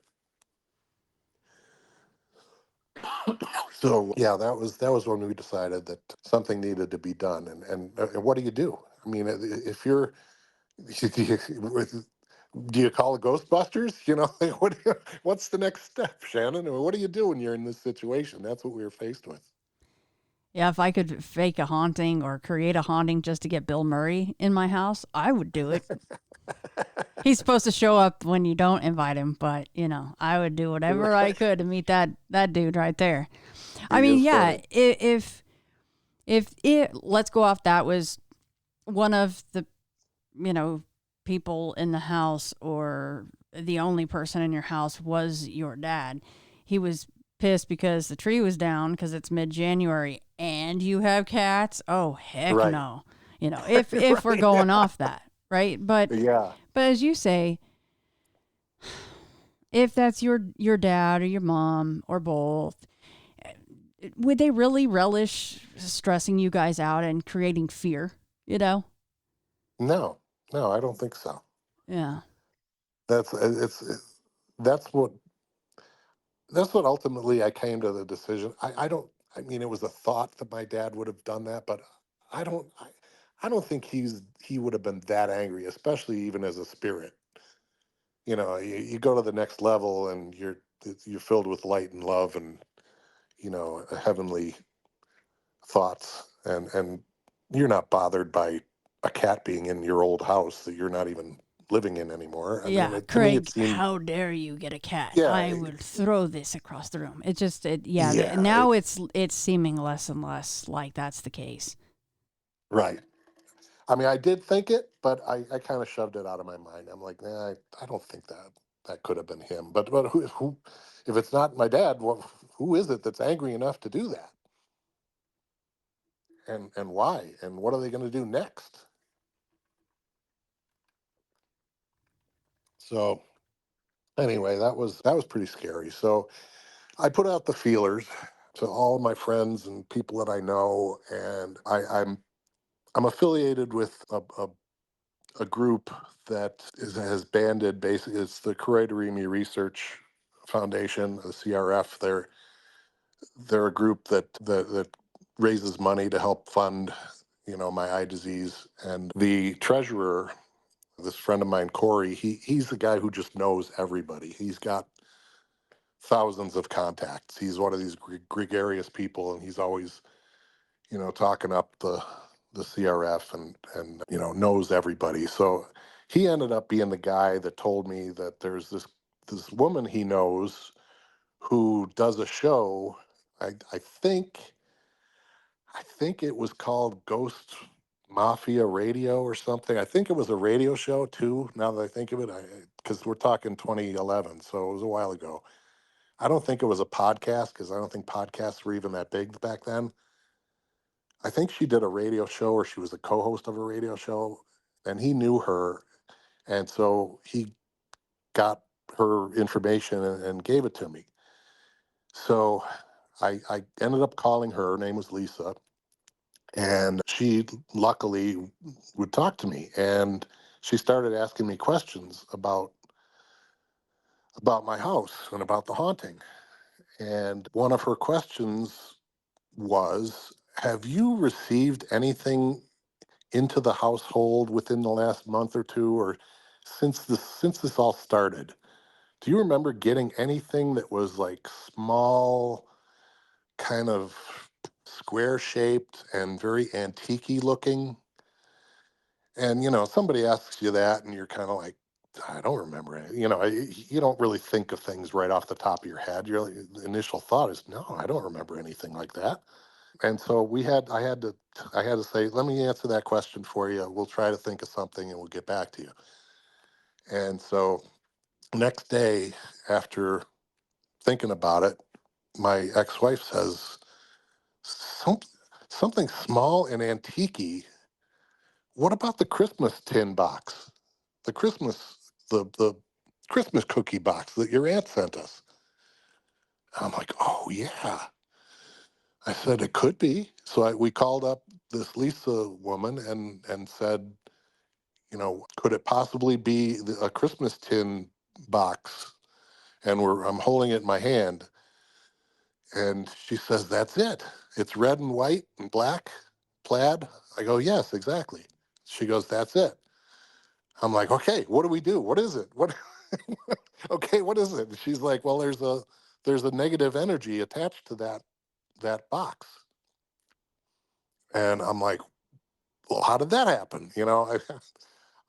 So yeah, that was when we decided that something needed to be done. And what do you do? I mean, if you're do you call the Ghostbusters? Like, what's the next step, Shannon? I mean, what do you do when you're in this situation? That's what we were faced with. Yeah, if I could fake a haunting or create a haunting just to get Bill Murray in my house, I would do it. He's supposed to show up when you don't invite him, but I would do whatever I could to meet that dude right there. I He mean, is yeah, funny. if it let's go off that was one of the people in the house or the only person in your house was your dad. He was pissed because the tree was down because it's mid-January and you have cats. Oh heck Right. no. If we're Right. going off that, right? But Yeah. as you say, if that's your dad or your mom or both, would they really relish stressing you guys out and creating fear? You know? No, no, I don't think so. Yeah. That's what that's what ultimately I came to the decision. I don't. I mean, it was a thought that my dad would have done that, but I don't. I don't think he would have been that angry, especially even as a spirit. You go to the next level and you're filled with light and love and heavenly thoughts, and you're not bothered by a cat being in your old house that you're not even living in anymore. I mean, Yeah, to me, it Craig, seemed, how dare you get a cat? yeah, I would throw this across the room. Yeah, yeah, now it's seeming less and less like that's the case. right. I mean, I did think it, but I kind of shoved it out of my mind. I'm like, nah, I don't think that could have been him. But who, if it's not my dad, who is it that's angry enough to do that? And why? And what are they going to do next? So anyway, that was pretty scary. So I put out the feelers to all my friends and people that I know, and I'm affiliated with a group that has banded. Basically, it's the Curatoremi Research Foundation, the CRF. They're a group that raises money to help fund, my eye disease. And the treasurer, this friend of mine, Corey, he's the guy who just knows everybody. He's got thousands of contacts. He's one of these gregarious people, and he's always, talking up the CRF and knows everybody. So he ended up being the guy that told me that there's this woman he knows who does a show. I think it was called Ghost Mafia Radio or something. I think it was a radio show too. Now that I think of it, because we're talking 2011, so it was a while ago. I don't think it was a podcast because I don't think podcasts were even that big back then. I think she did a radio show, or she was a co-host of a radio show, and he knew her, and so he got her information and gave it to me. So I ended up calling her. Her name was Lisa, and she luckily would talk to me, and she started asking me questions about my house and about the haunting. And one of her questions was, have you received anything into the household within the last month or two, or since this all started? Do you remember getting anything that was like small, kind of square shaped and very antique looking? And somebody asks you that, and you're kind of like, I don't remember it. You don't really think of things right off the top of your head. The initial thought is, no, I don't remember anything like that. And so I had to say, let me answer that question for you. We'll try to think of something and we'll get back to you. And so next day, after thinking about it, my ex-wife says, Some, something small and antique. What about the Christmas tin box? The Christmas cookie box that your aunt sent us. I'm like, oh yeah. I said it could be. So we called up this Lisa woman and said, could it possibly be a Christmas tin box? And I'm holding it in my hand, and she says, that's it. It's red and white and black, plaid. I go, yes, exactly. She goes, that's it. I'm like, okay, what do we do? What is it? What? Okay, what is it? And she's like, well, there's a negative energy attached to that box. And I'm like, well, how did that happen?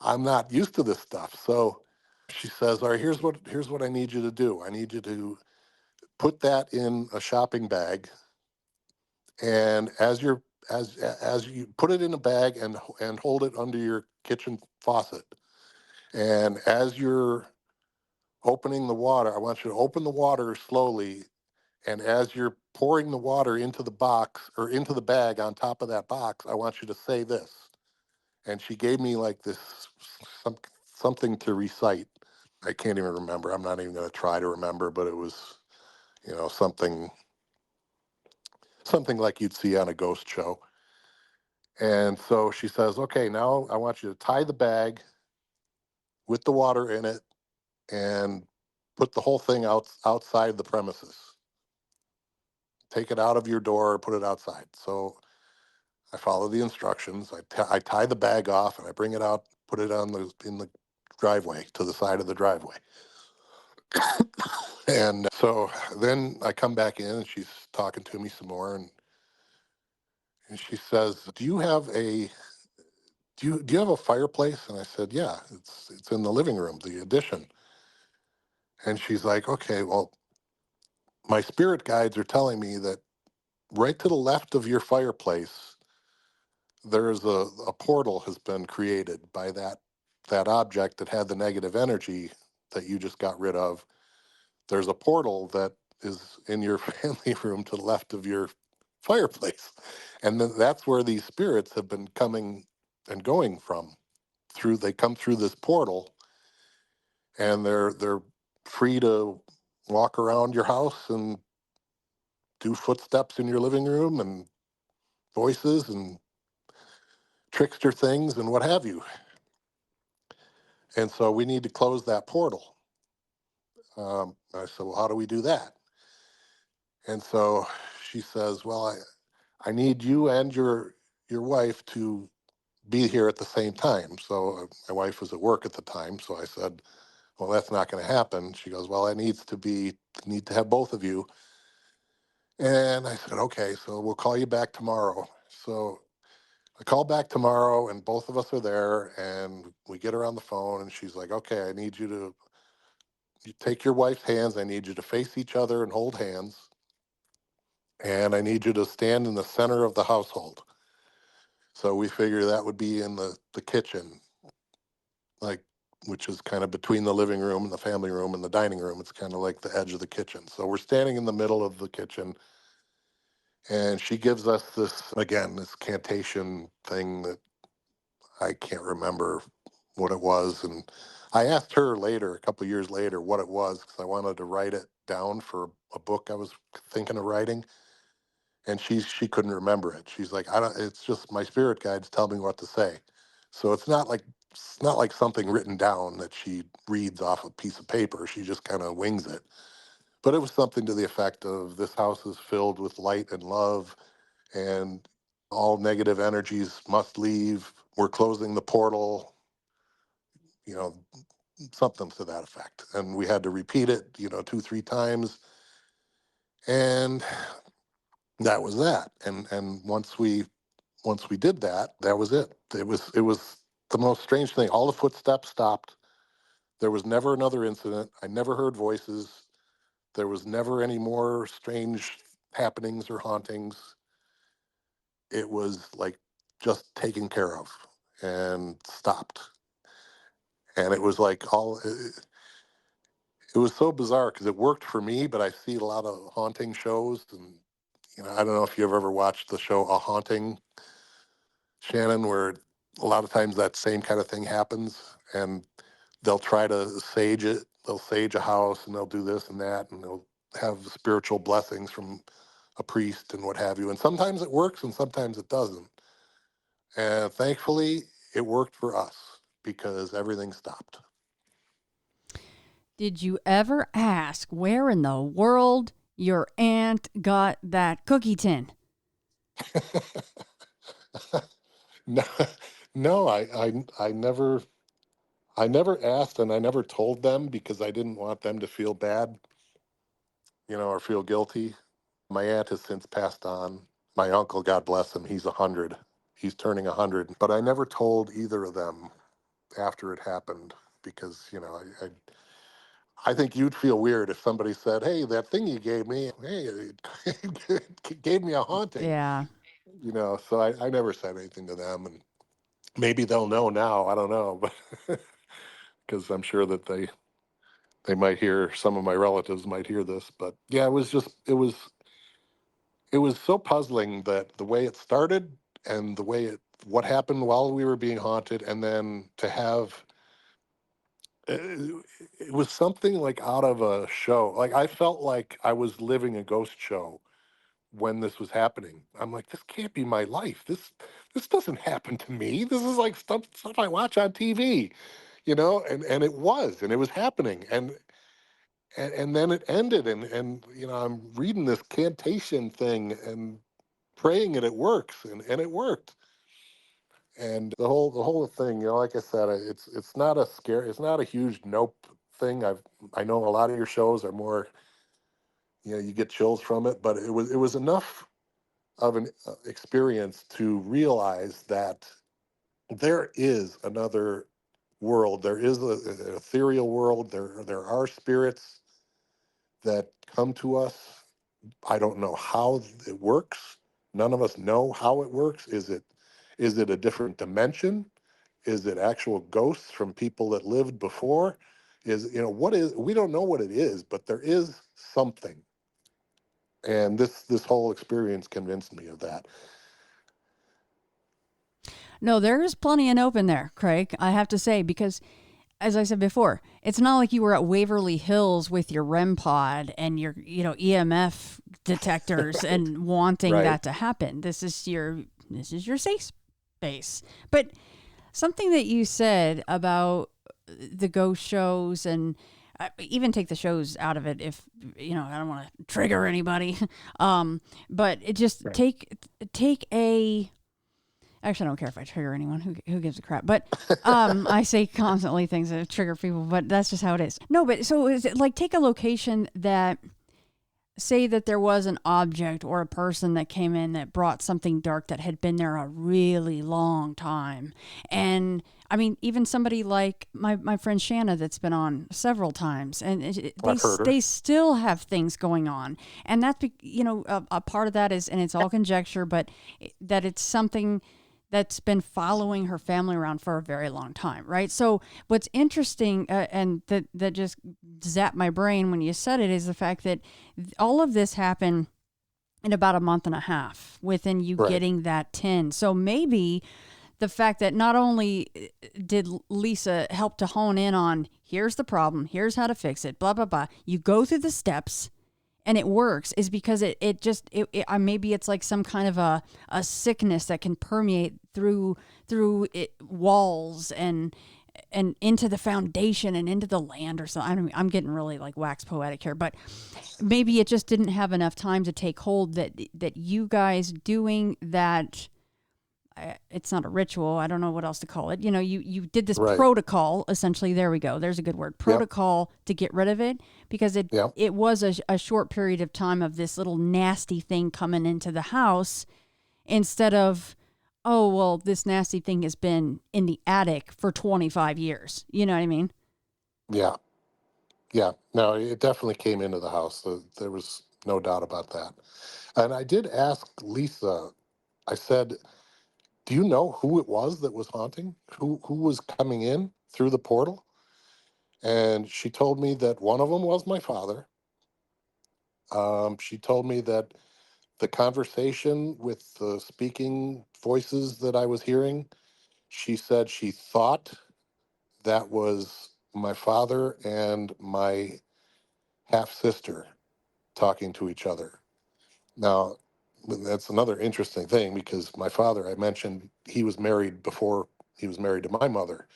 I'm not used to this stuff. So she says, all right, here's what I need you to do. I need you to put that in a shopping bag, and as you put it in a bag and hold it under your kitchen faucet, and as you're opening the water, I want you to open the water slowly, and as you're pouring the water into the box or into the bag on top of that box, I want you to say this. And she gave me like this some, something to recite. I can't even remember. I'm not even going to try to remember, but it was, something like you'd see on a ghost show. And so she says, okay, now I want you to tie the bag with the water in it and put the whole thing outside the premises. Take it out of your door, put it outside. So I follow the instructions. I tie the bag off and I bring it out, put it in the driveway, to the side of the driveway. And so then I come back in and she's talking to me some more, and she says, do you have a fireplace? And I said, yeah, it's in the living room, the addition. And she's like, okay, well, my spirit guides are telling me that right to the left of your fireplace, there's a portal has been created by that object that had the negative energy that you just got rid of. There's a portal that is in your family room to the left of your fireplace. And then that's where these spirits have been coming and going from. They come through this portal, and they're free to walk around your house and do footsteps in your living room and voices and trickster things and what have you. And so we need to close that portal. I said, well, how do we do that? And so she says, well, I need you and your wife to be here at the same time. So my wife was at work at the time. So I said, well, that's not going to happen. She goes, well, I need to have both of you. And I said, okay, so we'll call you back tomorrow. So I call back tomorrow and both of us are there and we get her on the phone and she's like, okay, I need you take your wife's hands. I need you to face each other and hold hands. And I need you to stand in the center of the household. So we figure that would be in the kitchen, like, which is kind of between the living room and the family room and the dining room. It's kind of like the edge of the kitchen. So we're standing in the middle of the kitchen and she gives us this, again, this cantation thing that I can't remember what it was. And I asked her later, a couple of years later, what it was because I wanted to write it down for a book I was thinking of writing. And she couldn't remember it. She's like, I don't. It's just my spirit guides tell me what to say. So it's not like something written down that she reads off a piece of paper. She just kind of wings it. But it was something to the effect of this house is filled with light and love, and all negative energies must leave. We're closing the portal. You know, something to that effect. And we had to repeat it, 2, 3 times, and that was that. And once we did that, that was it. It was the most strange thing. All the footsteps stopped. There was never another incident. I never heard voices. There was never any more strange happenings or hauntings. It was like just taken care of and stopped. And it was like it was so bizarre because it worked for me, but I see a lot of haunting shows and I don't know if you've ever watched the show A Haunting, Shannon, where a lot of times that same kind of thing happens and they'll try to sage it. They'll sage a house and they'll do this and that and they'll have spiritual blessings from a priest and what have you. And sometimes it works and sometimes it doesn't. And thankfully, it worked for us because everything stopped. Did you ever ask where in the world your aunt got that cookie tin? No, no, I never asked and I never told them because I didn't want them to feel bad, or feel guilty. My aunt has since passed on. My uncle, God bless him, he's 100. He's turning 100. But I never told either of them after it happened because, I think you'd feel weird if somebody said, hey, that thing you gave me, hey, it gave me a haunting, Yeah. So I never said anything to them. And maybe they'll know now. I don't know. But because I'm sure that they might hear, some of my relatives might hear this. But yeah, it was so puzzling that the way it started and what happened while we were being haunted, and then to have it was something like out of a show. Like I felt like I was living a ghost show when this was happening. I'm like, this can't be my life. This doesn't happen to me. This is like stuff I watch on TV, and it was happening. And then it ended and I'm reading this cantation thing and praying and it works and it worked. And the whole thing, like I said, it's not a scare, it's not a huge nope thing. I know a lot of your shows are more, you get chills from it, but it was enough of an experience to realize that there is another world. There is an ethereal world. There are spirits that come to us. I don't know how it works. None of us know how it works. Is it a different dimension? Is it actual ghosts from people that lived before? What is, we don't know what it is, but there is something. And this whole experience convinced me of that. No, there is plenty in open there, Craig, I have to say, because as I said before, it's not like you were at Waverly Hills with your REM pod and your, EMF detectors and wanting Right. that to happen. This is your safe space. But something that you said about the ghost shows, and even take the shows out of it if I don't want to trigger anybody. But it just Right. take a Actually, I don't care if I trigger anyone. Who gives a crap? But I say constantly things that trigger people, but that's just how it is. No, but so is it like take a location that say that there was an object or a person that came in that brought something dark that had been there a really long time. And I mean, even somebody like my friend Shanna that's been on several times, and they I've heard her. they still have things going on, and that's a part of that is, and it's all conjecture, but that it's something that's been following her family around for a very long time, right? So what's interesting, and that just zapped my brain when you said it, is the fact that all of this happened in about a month and a half within you Right. getting that tin. So maybe the fact that not only did Lisa help to hone in on here's the problem, here's how to fix it, blah blah blah. You go through the steps and it works is because maybe it's like some kind of a sickness that can permeate through walls and into the foundation and into the land or something. I don't, I'm getting really like wax poetic here, but maybe it just didn't have enough time to take hold that you guys doing that. It's not a ritual. I don't know what else to call it. You did this Right. protocol essentially. There we go. There's a good word. Yep. Protocol to get rid of it because Yep. it was a short period of time of this little nasty thing coming into the house instead of, oh well, this nasty thing has been in the attic for 25 years. You know what I mean? Yeah. Yeah. No, it definitely came into the house. There was no doubt about that. And I did ask Lisa, I said, do you know who it was that was haunting? Who was coming in through the portal? And she told me that one of them was my father. She told me that the conversation with the speaking voices that I was hearing, she said she thought that was my father and my half sister talking to each other. Now, that's another interesting thing because my father, I mentioned, he was married before he was married to my mother.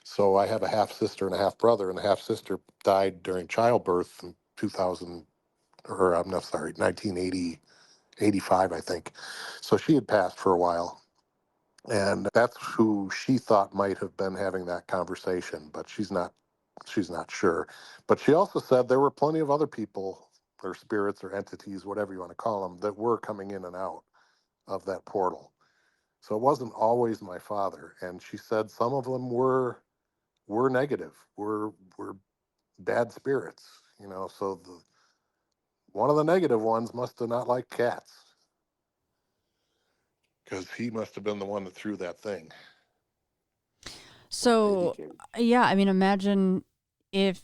So I have a half sister and a half brother, and the half sister died during childbirth in 2000, or I'm not sorry, 1980, 85, I think. So she had passed for a while. And that's who she thought might have been having that conversation, but she's not sure. But she also said there were plenty of other people or spirits or entities, whatever you want to call them, that were coming in and out of that portal. So it wasn't always my father. And she said some of them were negative, were bad spirits, so one of the negative ones must have not liked cats because he must have been the one that threw that thing, that baby So cage. yeah, I mean, imagine if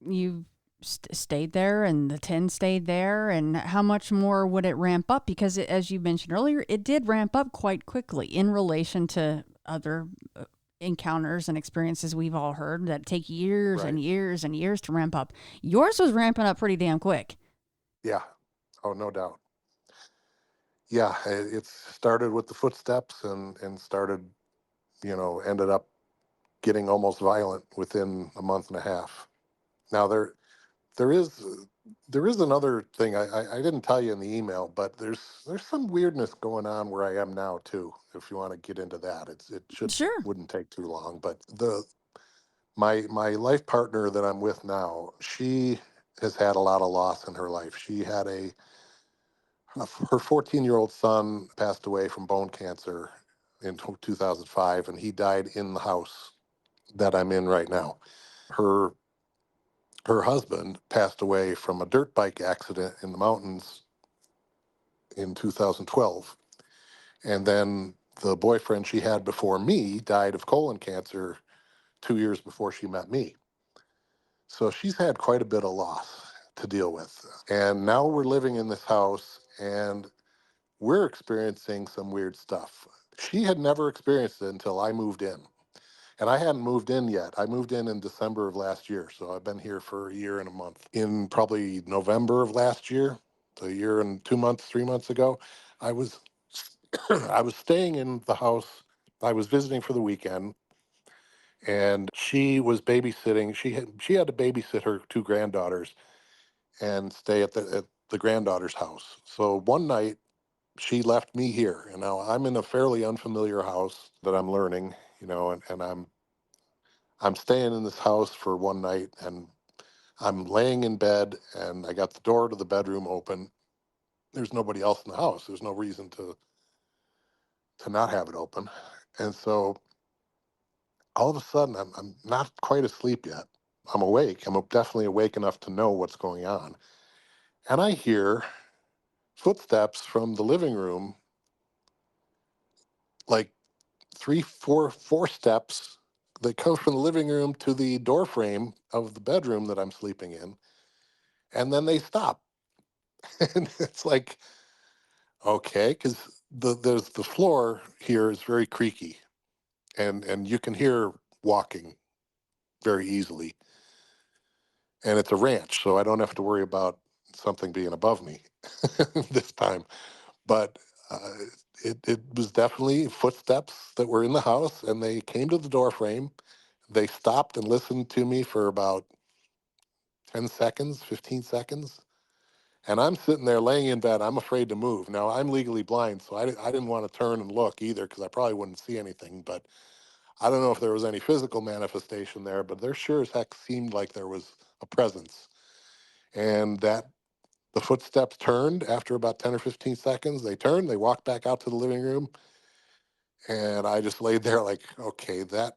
you stayed there and the 10 stayed there, and how much more would it ramp up? Because as you mentioned earlier, it did ramp up quite quickly in relation to other encounters and experiences we've all heard that take years and Right. years and years to ramp up. Yours was ramping up pretty damn quick. Yeah. Oh, no doubt. Yeah, it started with the footsteps and started, ended up getting almost violent within a month and a half. Now there is there is another thing I didn't tell you in the email, but there's some weirdness going on where I am now too. If you want to get into that, it should Sure. wouldn't take too long. But my life partner that I'm with now, she has had a lot of loss in her life. She had her 14-year-old son passed away from bone cancer in 2005, and he died in the house that I'm in right now. Her her husband passed away from a dirt bike accident in the mountains in 2012. And then the boyfriend she had before me died of colon cancer 2 years before she met me. So she's had quite a bit of loss to deal with. And now we're living in this house and we're experiencing some weird stuff. She had never experienced it until I moved in. And I hadn't moved in yet. I moved in December of last year. So I've been here for a year and a month. In probably November of last year, a year and 2 months, 3 months ago, I was I was staying in the house. I was visiting for the weekend, and she was babysitting. She had to babysit her two granddaughters and stay at the granddaughter's house. So one night she left me here, and now I'm in a fairly unfamiliar house that I'm learning, and I'm staying in this house for one night, and I'm laying in bed, and I got the door to the bedroom open. There's nobody else in the house. There's no reason to not have it open, and so all of a sudden I'm not quite asleep yet. I'm awake. I'm definitely awake enough to know what's going on, and I hear footsteps from the living room, like three, four steps that come from the living room to the door frame of the bedroom that I'm sleeping in, and then they stop. And it's like, okay, because the floor here is very creaky, and you can hear walking very easily, and it's a ranch, so I don't have to worry about something being above me this time. But it was definitely footsteps that were in the house, and they came to the door frame. They stopped and listened to me for about 10 seconds, 15 seconds. And I'm sitting there laying in bed. I'm afraid to move. Now, I'm legally blind, so I didn't want to turn and look either because I probably wouldn't see anything. But I don't know if there was any physical manifestation there, but there sure as heck seemed like there was a presence. And that the footsteps turned after about 10 or 15 seconds. They turned, they walked back out to the living room. And I just laid there like, okay, that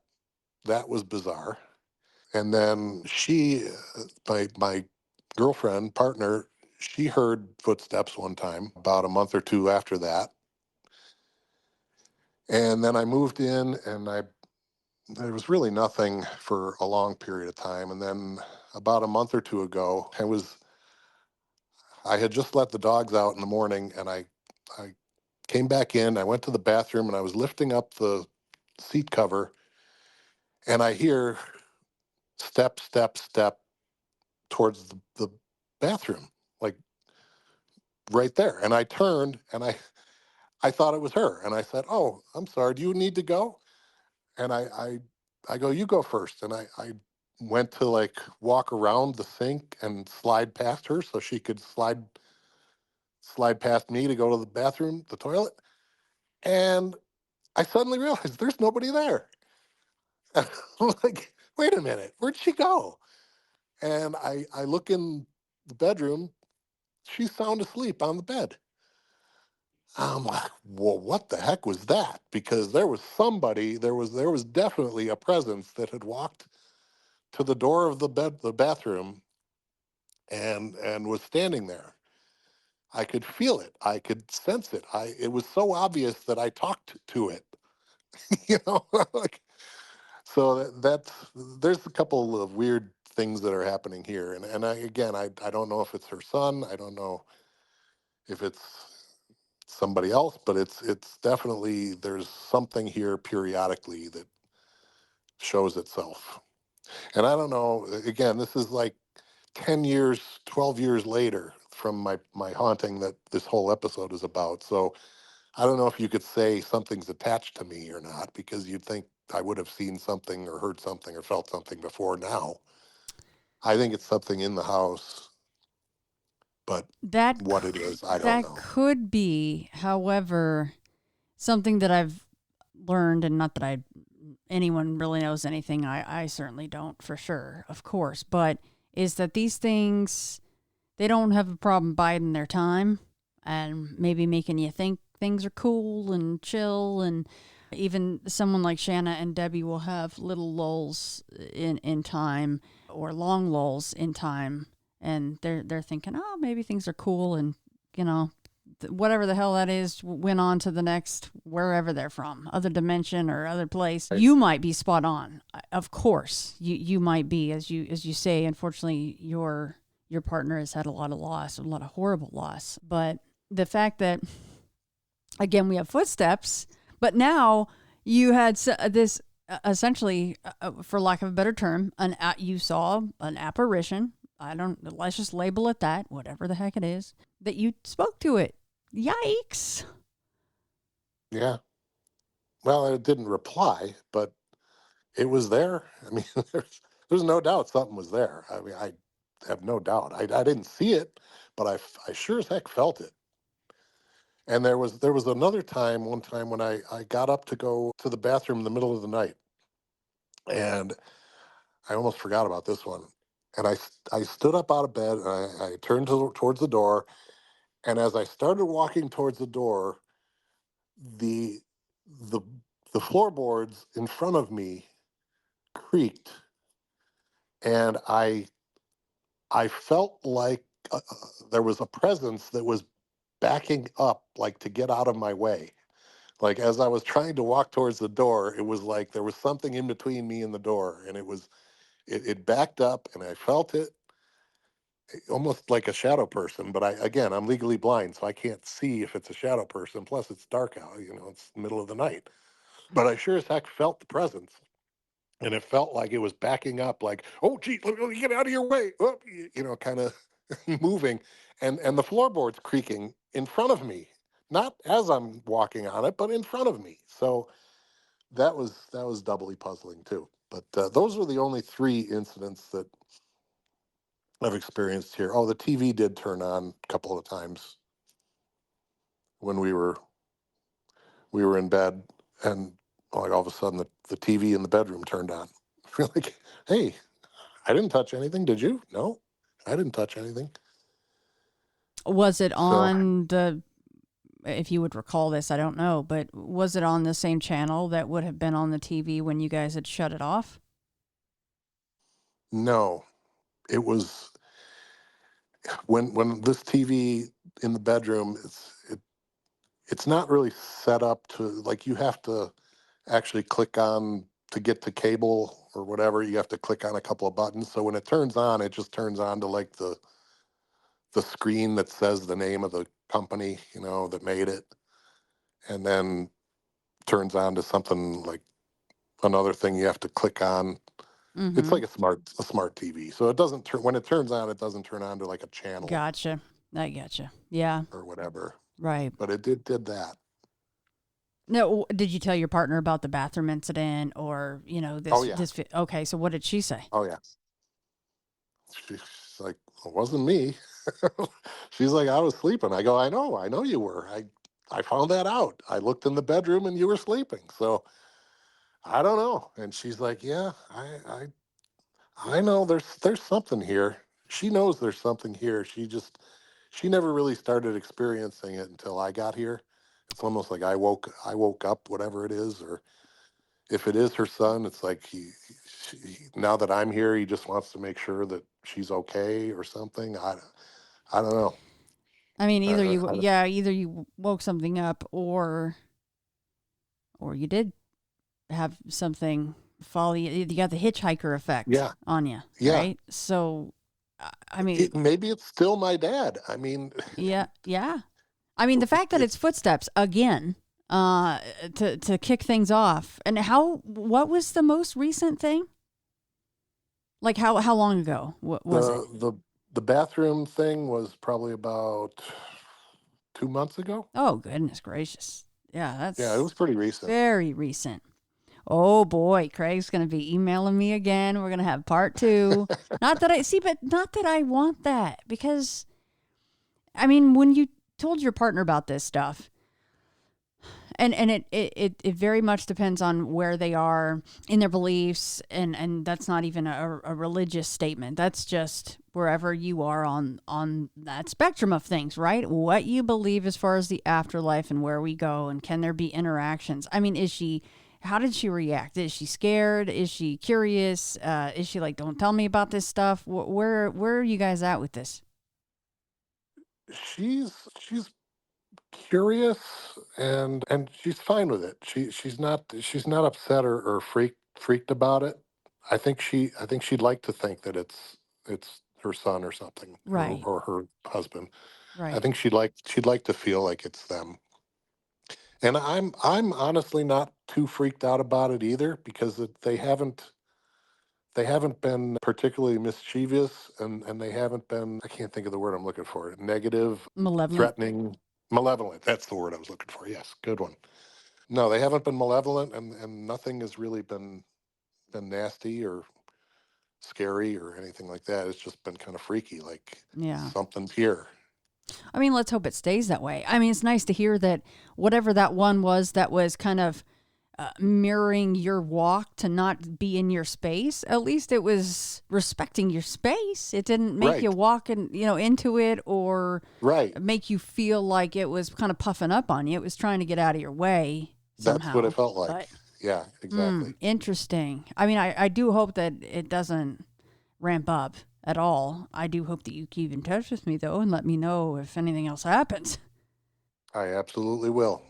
was bizarre. And then my girlfriend, partner, she heard footsteps one time about a month or two after that. And then I moved in, and there was really nothing for a long period of time. And then about a month or two ago, I had just let the dogs out in the morning, and I came back in. I went to the bathroom, and I was lifting up the seat cover, and I hear step, step, step towards the bathroom, like right there. And I turned, and I thought it was her. And I said, "Oh, I'm sorry. Do you need to go?" And I go, "You go first." And I went to like walk around the sink and slide past her so she could slide past me to go to the bathroom, the toilet. And I suddenly realized there's nobody there. I'm like, wait a minute, where'd she go? And I look in the bedroom. She's sound asleep on the bed. I'm like, well, what the heck was that? Because there was definitely a presence that had walked to the door of the bathroom, and was standing there. I could feel it. I could sense it. It was so obvious that I talked to it. you know, like, so there's a couple of weird things that are happening here, and I don't know if it's her son. I don't know if it's somebody else, but it's definitely, there's something here periodically that shows itself. And I don't know, again, this is like 10 years, 12 years later from my haunting that this whole episode is about. So I don't know if you could say something's attached to me or not, because you'd think I would have seen something or heard something or felt something before now. I think it's something in the house, but what it is, I don't That know. could be, however, something that I've learned, and not that anyone really knows anything. I certainly don't, for sure, of course, but is that these things, they don't have a problem biding their time and maybe making you think things are cool and chill. And even someone like Shanna and Debbie will have little lulls in time, or long lulls in time, and they're thinking, oh, maybe things are cool, and you know, whatever the hell that is, went on to the next, wherever they're from, other dimension or other place. Right. You might be spot on, of course. You might be, as you say. Unfortunately, your partner has had a lot of loss, a lot of horrible loss. But the fact that, again, we have footsteps, but now you had this essentially, for lack of a better term, you saw an apparition. I don't. Let's just label it that. Whatever the heck it is, that you spoke to it. Yikes! Yeah. Well, it didn't reply, but it was there. I mean, there's no doubt something was there. I mean, I have no doubt. I didn't see it, but I sure as heck felt it. And there was another time, one time when I got up to go to the bathroom in the middle of the night, and I almost forgot about this one. And I stood up out of bed and I turned towards the door. And as I started walking towards the door, the the the floorboards in front of me creaked, and I felt like there was a presence that was backing up, like to get out of my way. Like as I was trying to walk towards the door, it was like there was something in between me and the door, and it backed up, and I felt it almost like a shadow person. But I'm legally blind, so I can't see if it's a shadow person. Plus, it's dark out. It's the middle of the night. But I sure as heck felt the presence. And it felt like it was backing up, like, oh, gee, let me get out of your way. Oh, kind of moving. And the floorboards creaking in front of me, not as I'm walking on it, but in front of me. So that was doubly puzzling too. But those were the only three incidents that I've experienced here. Oh, the TV did turn on a couple of times when we were in bed, and like all of a sudden the TV in the bedroom turned on. We're like, hey, I didn't touch anything. Did you? No, I didn't touch anything. Was it So on the? If you would recall this, I don't know, but was it on the same channel that would have been on the TV when you guys had shut it off? no, it was when this TV in the bedroom. It's not really set up to, like, you have to actually click on to get to cable or whatever. You have to click on a couple of buttons. So when it turns on, it just turns on to like the screen that says the name of the company, that made it, and then turns on to something like another thing you have to click on. It's Mm-hmm. like a smart TV. So it doesn't turn when it turns on, it doesn't turn on to like a channel Gotcha. I gotcha. Yeah. or whatever. Right. But it did that. No, did you tell your partner about the bathroom incident, or Oh this yeah. Okay, so what did she say? Oh yeah. She's like, it wasn't me. She's like, I was sleeping. I go, I know you were. I found that out. I looked in the bedroom and you were sleeping. So I don't know. And she's like, yeah, I know there's something here. She knows there's something here. She never really started experiencing it until I got here. It's almost like I woke up, whatever it is, or if it is her son, it's like now that I'm here, he just wants to make sure that she's okay or something. I don't know. I mean, I, either I, you, I, yeah, either you woke something up, or you did have something follow you. You got the hitchhiker effect yeah, on you, yeah. right? So, I mean, Maybe it's still my dad. I mean, yeah, yeah. I mean, the fact that it's it's footsteps again, to kick things off, and what was the most recent thing? Like how long ago? What was it? the bathroom thing was probably about 2 months ago. Oh, goodness gracious. Yeah, Yeah, it that's was pretty recent. very recent. Oh boy, Craig's going to be emailing me again. We're going to have part 2. Not that I see, but not that I want that, because I mean, when you told your partner about this stuff, and it very much depends on where they are in their beliefs, and that's not even a religious statement. That's just wherever you are on that spectrum of things, right? What you believe as far as the afterlife and where we go, and can there be interactions? I mean, how did she react? Is she scared? Is she curious? Is she like, don't tell me about this stuff? Where are you guys at with this? She's curious, and she's fine with it. She's not upset or freaked about it. I think she'd like to think that it's her son or something, or Right, or her husband. I right. think she'd like to feel like it's them. And I'm honestly not too freaked out about it either, because they haven't been particularly mischievous, and they haven't been, I can't think of the word I'm looking for, negative, Malevolent. threatening, malevolent. That's the word I was looking for. Yes, good one. No, they haven't been malevolent, and nothing has really been nasty or scary or anything like that. It's just been kind of freaky, like Yeah. something's here. I mean, let's hope it stays that way. I mean, it's nice to hear that whatever that one was that was kind of mirroring your walk to not be in your space, at least it was respecting your space. It didn't make you Right, walk into it or right. make you feel like it was kind of puffing up on you. It was trying to get out of your way That's what it somehow. felt like. But Yeah, exactly. interesting. I mean, I do hope that it doesn't ramp up at all. I do hope that you keep in touch with me though and let me know if anything else happens. I absolutely will.